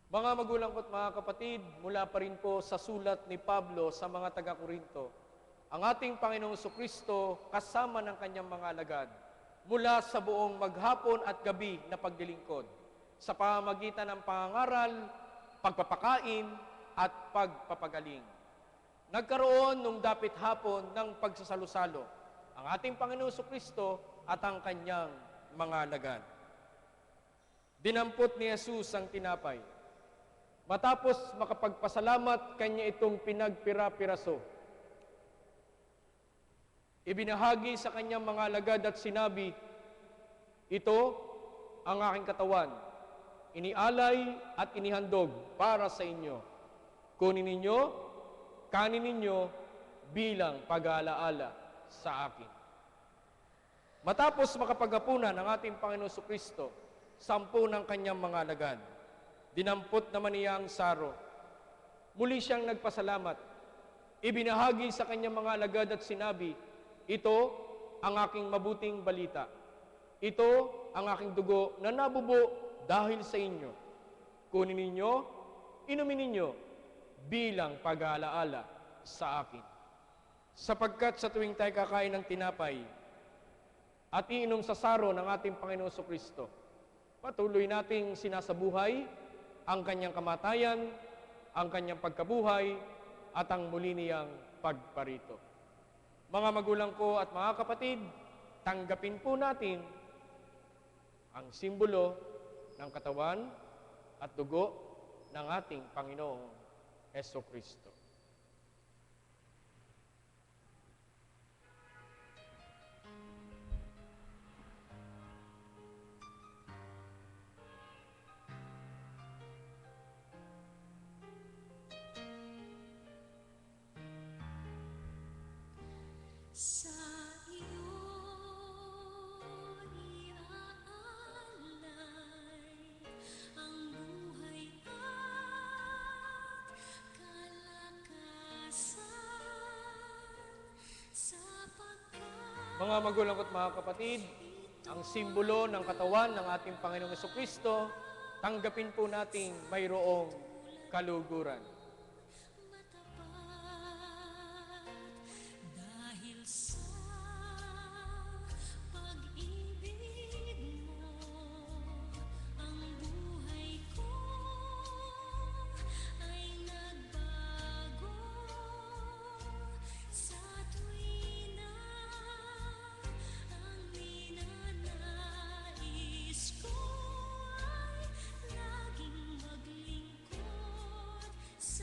Mga magulang ko't mga kapatid, mula pa rin po sa sulat ni Pablo sa mga taga-Korinto, ang ating Panginoong Kristo kasama ng kanyang mga alagad mula sa buong maghapon at gabi na pagdilingkod sa pamamagitan ng pangangaral, pagpapakain at pagpapagaling. Nagkaroon nung dapit hapon ng pagsasalo-salo ang ating Panginoong Kristo at ang kanyang mga alagad. Dinampot ni Jesus ang tinapay. Matapos makapagpasalamat, kanya itong pinagpira-piraso. Ibinahagi sa kanyang mga alagad at sinabi, "Ito ang aking katawan, inialay at inihandog para sa inyo. Kunin ninyo, kanin ninyo bilang pag-aalaala sa akin." Matapos makapaghapunan ng ating Panginoon Kristo, 10 ng kanyang mga alagad, dinampot naman niya ang saro. Muli siyang nagpasalamat. Ibinahagi sa kanyang mga alagad at sinabi, "Ito ang aking mabuting balita. Ito ang aking dugo na nabubo dahil sa inyo. Kunin ninyo, inumin ninyo bilang pag-aalaala sa akin. Sapagkat sa tuwing tayo kakain ng tinapay at iinom sa saro ng ating Panginoon Kristo, Patuloy nating sinasabuhay ang kanyang kamatayan, ang kanyang pagkabuhay, at ang muli niyang pagparito. Mga magulang ko at mga kapatid, tanggapin po natin ang simbolo ng katawan at dugo ng ating Panginoong Hesukristo. Sa iyo iaalay ang buhay at kalakasan sapagkat Mga magulang at mga kapatid, ang simbolo ng katawan ng ating Panginoong Hesukristo, tanggapin po natin mayroong kaluguran. matapat dahil sa pag-ibig mo ang buhay ko ay nagbago sa tuwina ang ninanais ko ay laging maglingkod sa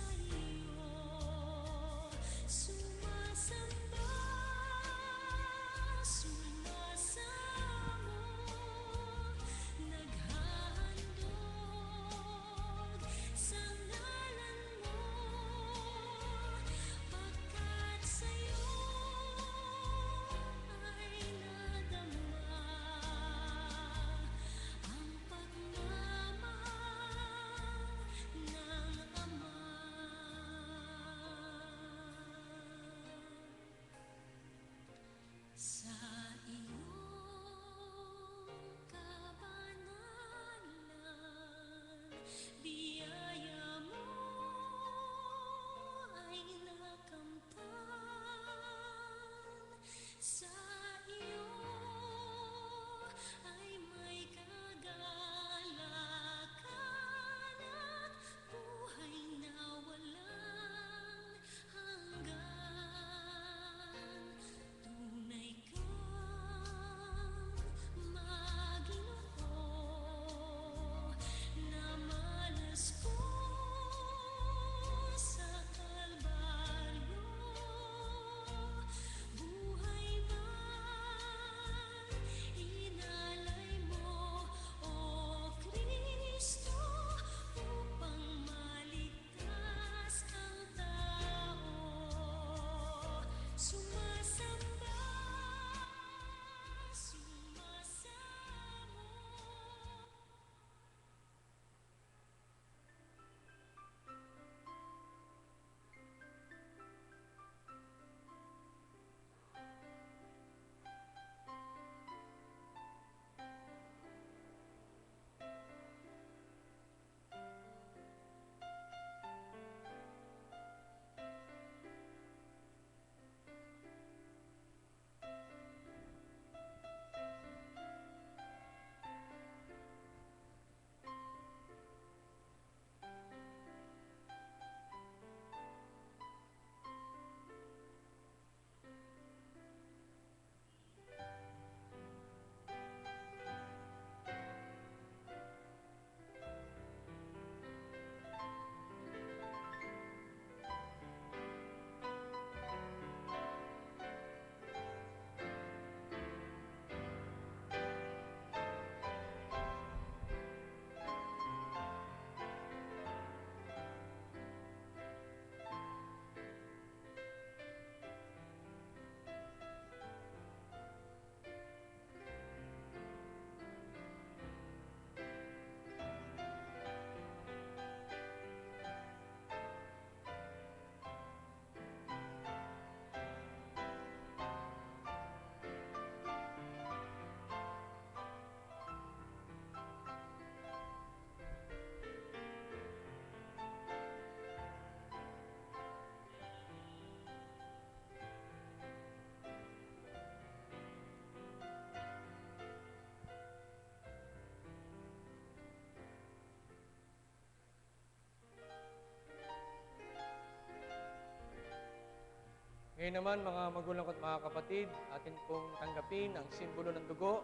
Ngayon naman, mga magulang at mga kapatid, atin pong tanggapin ang simbolo ng dugo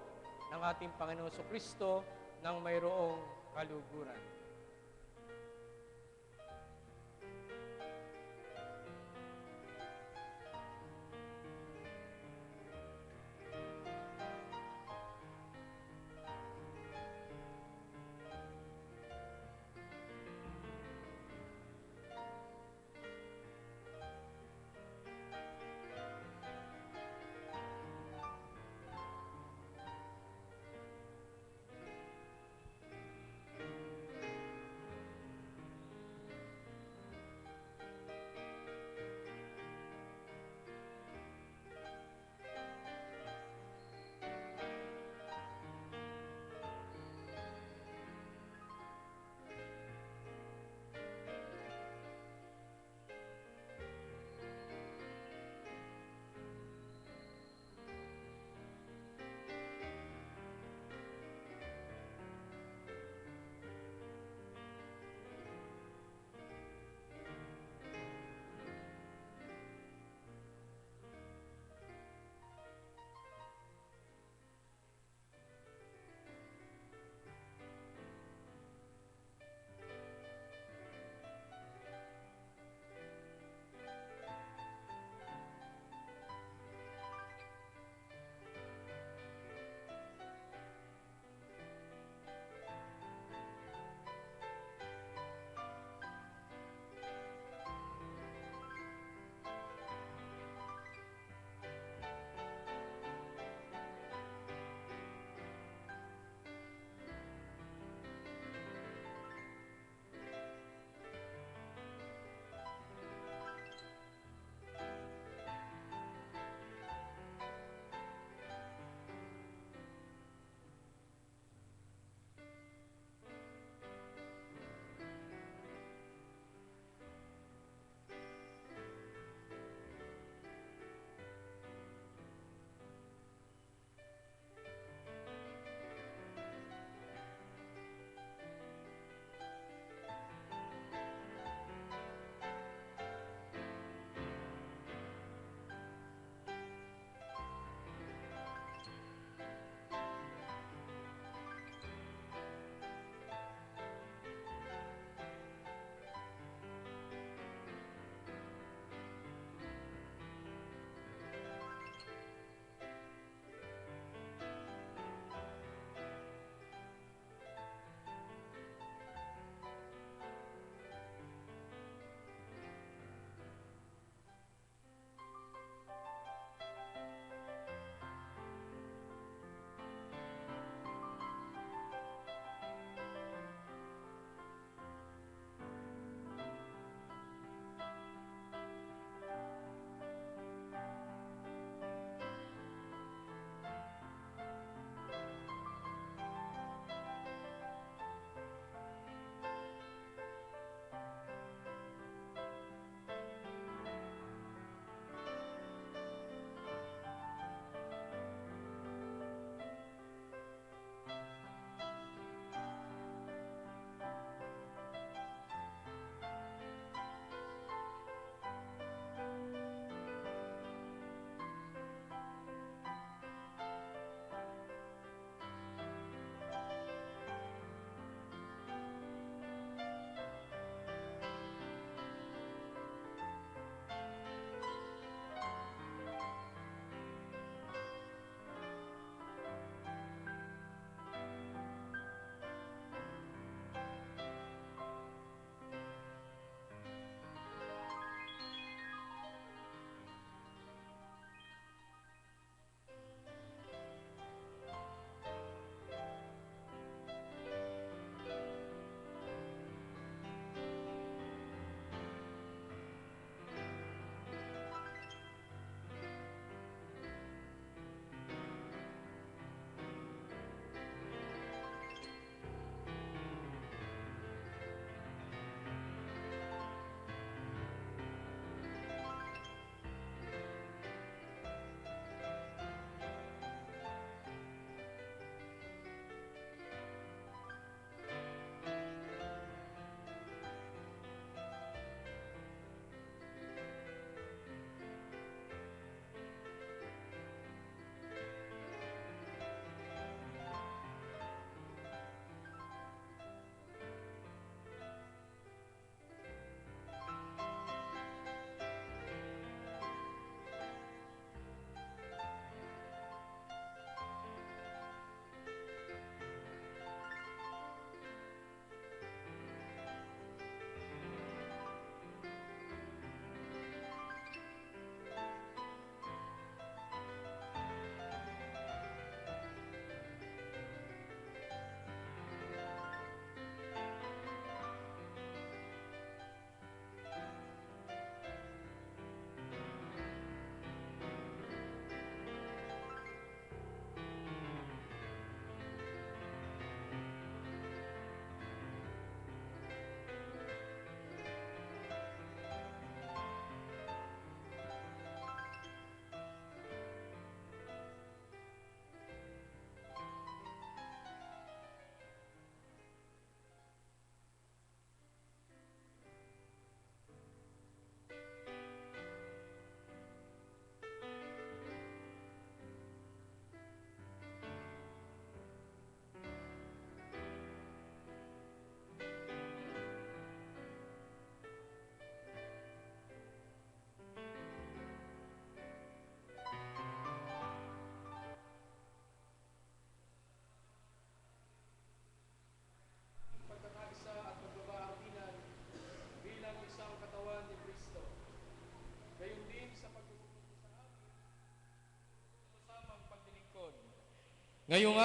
ng ating Panginoon Kristo ng mayroong kaluguran.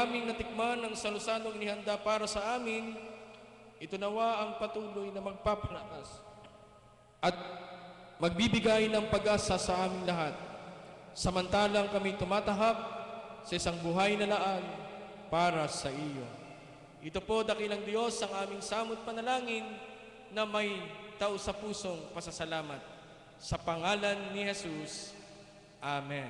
aming natikman ang salusanong inihanda para sa amin, ito nawa ang patuloy na magpapalakas at magbibigay ng pag-asa sa aming lahat. Samantalang kami tumatahak sa isang buhay na laan para sa iyo. Ito po, dakilang Diyos, ang aming samot panalangin na may tao sa pusong pasasalamat. Sa pangalan ni Jesus, Amen.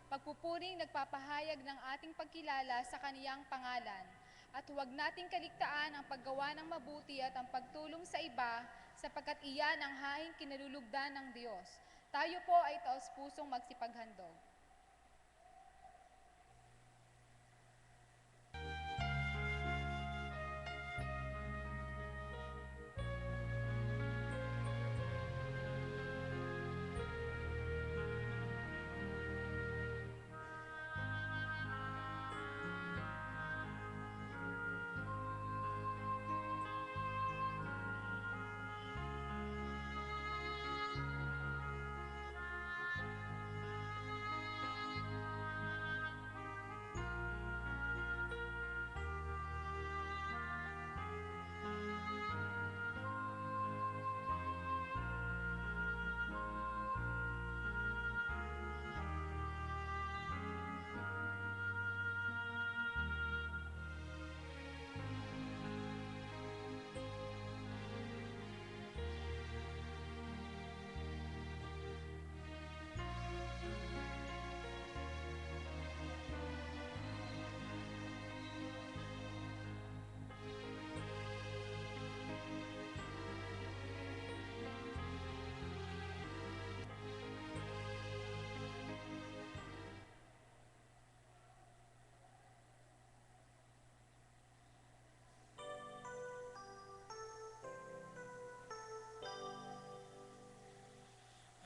Pagpupuring nagpapahayag ng ating pagkilala sa kaniyang pangalan. At huwag nating kaligtaan ang paggawa ng mabuti at ang pagtulong sa iba sapagkat iyan ang hahing kinalulugdan ng Diyos. Tayo po ay taos-pusong magsipaghandog.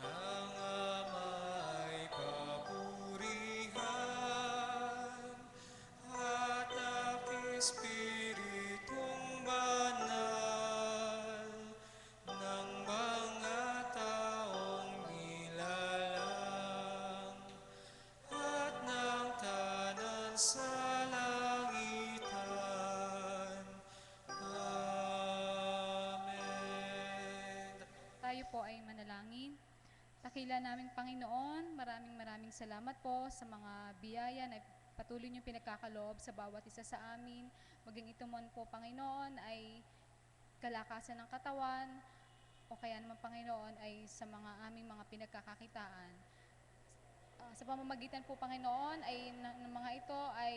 Ang Ama'y papurihan at ang Espiritong banal ng mga taong nilalang at ng tanan sa langitan. Amen. Tayo po ay manalangin. Dakila naming Panginoon, maraming salamat po sa mga biyaya na patuloy niyong pinagkakaloob sa bawat isa sa amin. Maging ito man po, Panginoon, ay kalakasan ng katawan o kaya naman, Panginoon, ay sa mga aming mga pinagkakakitaan. Sa pamamagitan po, Panginoon, ay ng mga ito ay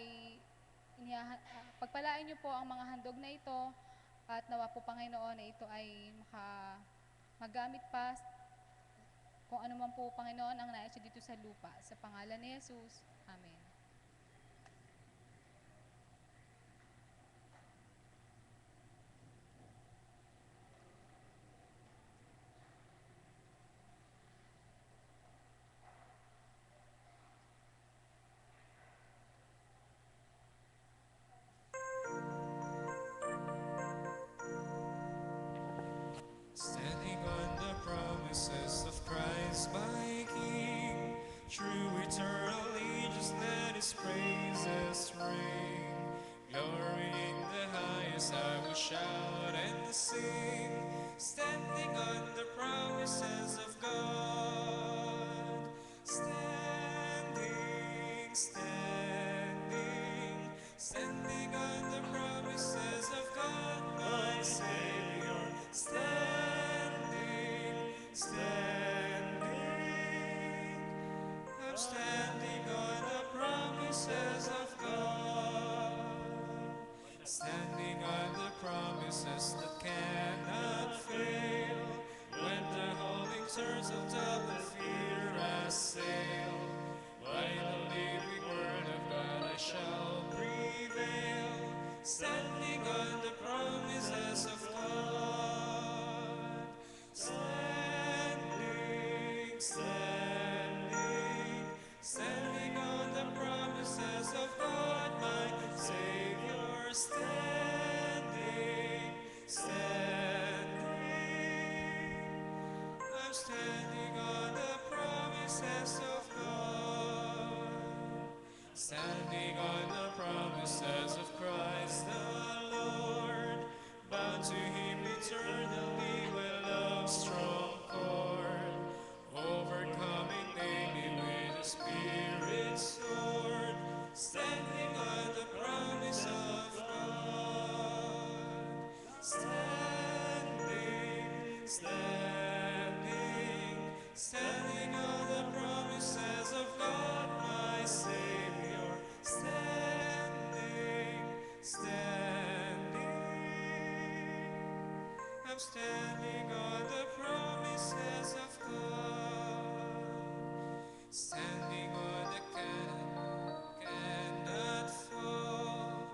pagpalain niyo po ang mga handog na ito at nawa po, Panginoon, na ito ay magamit pa kung ano man po, Panginoon, ang nais dito sa lupa. Sa pangalan ni Jesus. Amen. Standing on the promises of Christ my King, true eternally standing on the promises of God, standing on the promises that cannot fail. When the holding turns of doubt and fear assail, by the living word of God I shall prevail, standing on the promises of God, standing, standing, standing on the promises of God, my Savior, standing, standing. I'm standing on the promises of God, standing on the promises of Christ the Lord, bound to Him eternally with love's strong cord, overcoming daily with the Spirit's sword, standing on the promise of God, standing, standing, standing on the promises of God, my Savior, standing, standing. I'm standing on the promises of God, standing on the cannot fall,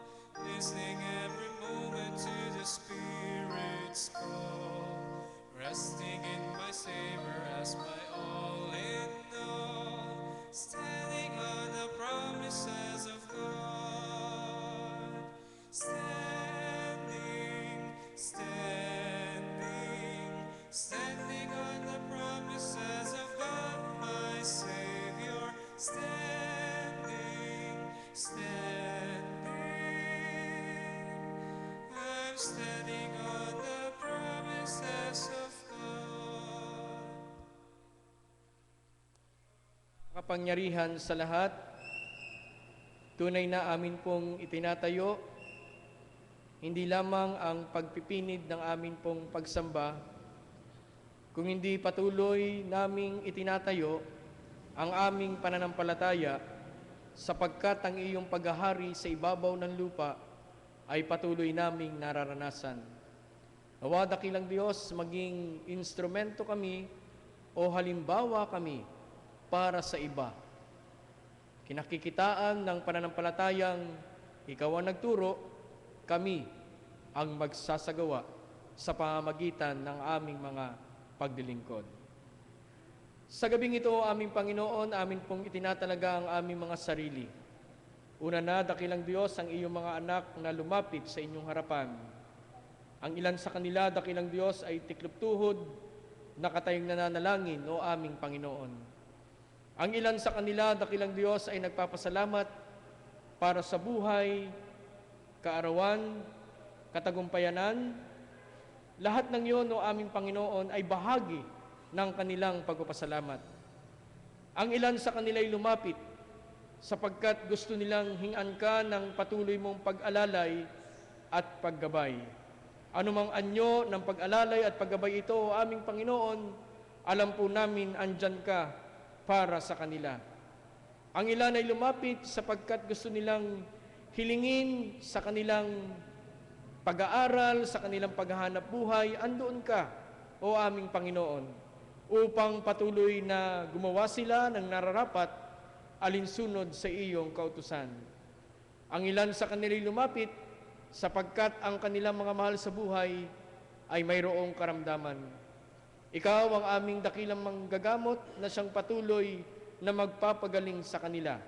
listening every moment to the Spirit's call, resting in my Savior as my all in all, standing on the promises of God, standing, standing, standing on the promises of God, my Savior, standing, standing. I'm standing on the promises of God. Kapangyarihan sa lahat, tunay na amin pong itinatayo, hindi lamang ang pagpipinid ng amin pong pagsamba, kung hindi patuloy naming itinatayo ang aming pananampalataya, sapagkat ang iyong paghahari sa ibabaw ng lupa ay patuloy naming nararanasan. Nawa dakilang Diyos, maging instrumento kami o halimbawa kami para sa iba. Kinakikitaan ng pananampalatayang ikaw ang nagturo, kami ang magsasagawa sa pamamagitan ng aming mga pagdilingkod. Sa gabing ito, aming Panginoon, amin pong itinatalaga ang aming mga sarili. Una na, dakilang Diyos, ang iyong mga anak na lumapit sa inyong harapan. Ang ilan sa kanila, dakilang Diyos, ay tiklop-tuhod, nakatayong nananalangin, o aming Panginoon. Ang ilan sa kanila, dakilang Diyos, ay nagpapasalamat para sa buhay, kaarawan, katagumpayanan. Lahat ng iyon, o aming Panginoon, ay bahagi ng kanilang pagpapasalamat. Ang ilan sa kanila ay lumapit sapagkat gusto nilang hingan ka ng patuloy mong pag-alalay at paggabay. Anumang anyo ng pag-alalay at paggabay ito, o aming Panginoon, alam po namin andyan ka para sa kanila. Ang ilan ay lumapit sapagkat gusto nilang hilingin sa kanilang pag-aaral, sa kanilang paghahanap buhay, andoon ka, o aming Panginoon, upang patuloy na gumawa sila ng nararapat alinsunod sa iyong kautusan. Ang ilan sa kanila lumapit sapagkat ang kanilang mga mahal sa buhay ay mayroong karamdaman. Ikaw ang aming dakilang manggagamot na siyang patuloy na magpapagaling sa kanila.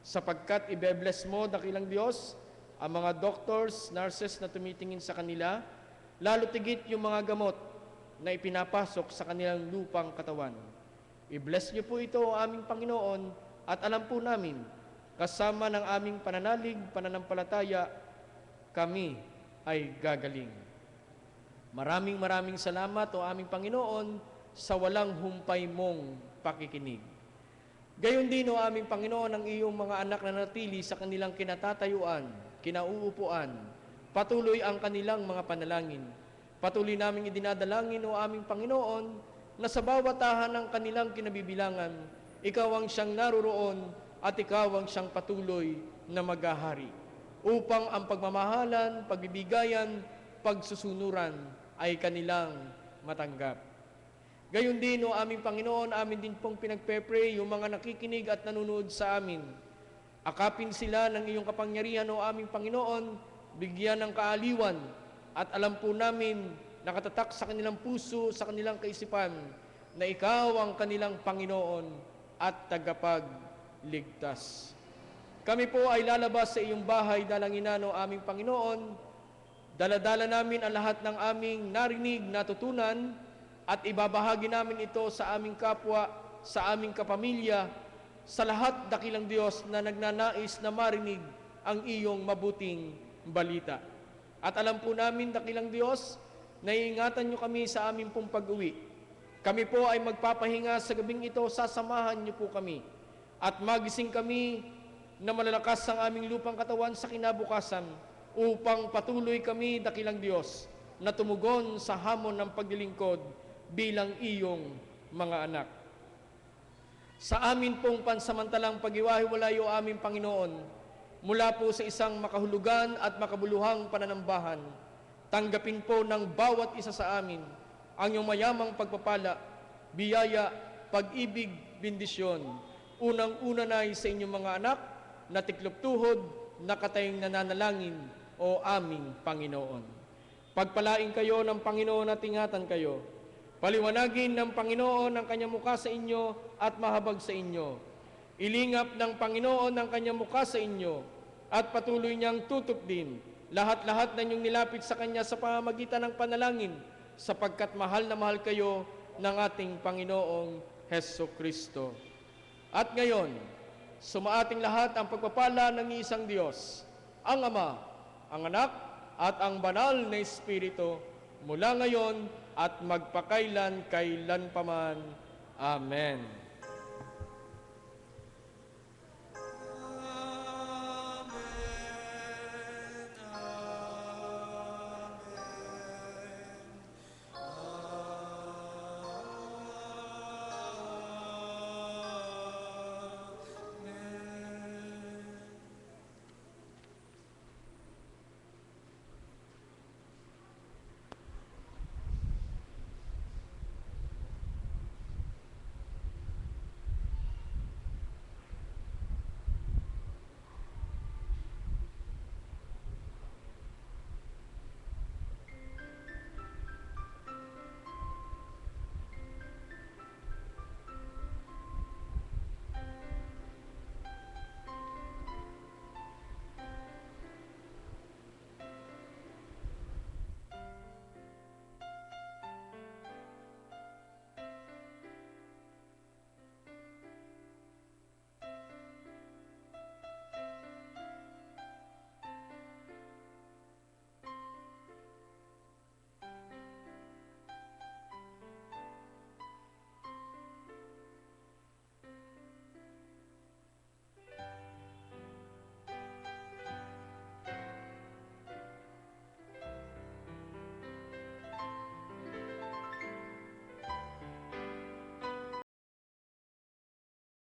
Sapagkat ibe-bless mo, dakilang Diyos, ang mga doctors, nurses na tumitingin sa kanila, lalo tigit yung mga gamot na ipinapasok sa kanilang lupang katawan. I-bless niyo po ito, o aming Panginoon, at alam po namin, kasama ng aming pananalig, pananampalataya, kami ay gagaling. Maraming salamat, o aming Panginoon, sa walang humpay mong pakikinig. Gayon din, o aming Panginoon, ang iyong mga anak na natili sa kanilang kinatatayuan, kinauupuan, patuloy ang kanilang mga panalangin. Patuloy naming idinadalangin, o aming Panginoon, na sa bawat tahanang kanilang kinabibilangan, ikaw ang siyang naroroon at ikaw ang siyang patuloy na maghahari. Upang ang pagmamahalan, pagbibigayan, pagsusunuran ay kanilang matanggap. Gayon din, o aming Panginoon, amin din pong pinagpe-pray yung mga nakikinig at nanonood sa amin. Akapin sila ng iyong kapangyarihan, o aming Panginoon, bigyan ng kaaliwan, at alam po namin, nakatatak sa kanilang puso, sa kanilang kaisipan, na ikaw ang kanilang Panginoon at tagapagligtas. Kami po ay lalabas sa iyong bahay, dalangin o aming Panginoon. Daladala namin ang lahat ng aming narinig, natutunan, at ibabahagi namin ito sa aming kapwa, sa aming kapamilya, sa lahat, dakilang Diyos, na nagnanais na marinig ang iyong mabuting balita. At alam po namin, dakilang Diyos, na iingatan niyo kami sa aming pong pag-uwi. Kami po ay magpapahinga sa gabing ito, sasamahan niyo po kami. At magising kami na malalakas ang aming lupang katawan sa kinabukasan, upang patuloy kami, dakilang Diyos, na tumugon sa hamon ng paglilingkod bilang iyong mga anak. Sa amin pong pansamantalang pag-iwahiwalay, o aming Panginoon, mula po sa isang makahulugan at makabuluhang pananambahan, tanggapin po ng bawat isa sa amin ang iyong mayamang pagpapala, biyaya, pag-ibig, bendisyon. Unang-una na sa inyong mga anak na tiklop tuhod, nakatayong nananalangin, o aming Panginoon. Pagpalain kayo ng Panginoon at ingatan kayo. Paliwanagin ng Panginoon ang kanyang mukha sa inyo at mahabag sa inyo. Ilingap ng Panginoon ang kanyang mukha sa inyo at patuloy niyang tutok din lahat-lahat na inyong nilapit sa kanya sa pamamagitan ng panalangin, sapagkat mahal na mahal kayo ng ating Panginoong Hesus Kristo. At ngayon, sumaating lahat ang pagpapala ng isang Diyos, ang Ama, ang Anak, at ang Banal na Espiritu, mula ngayon at magpakailan kailan paman. Amen.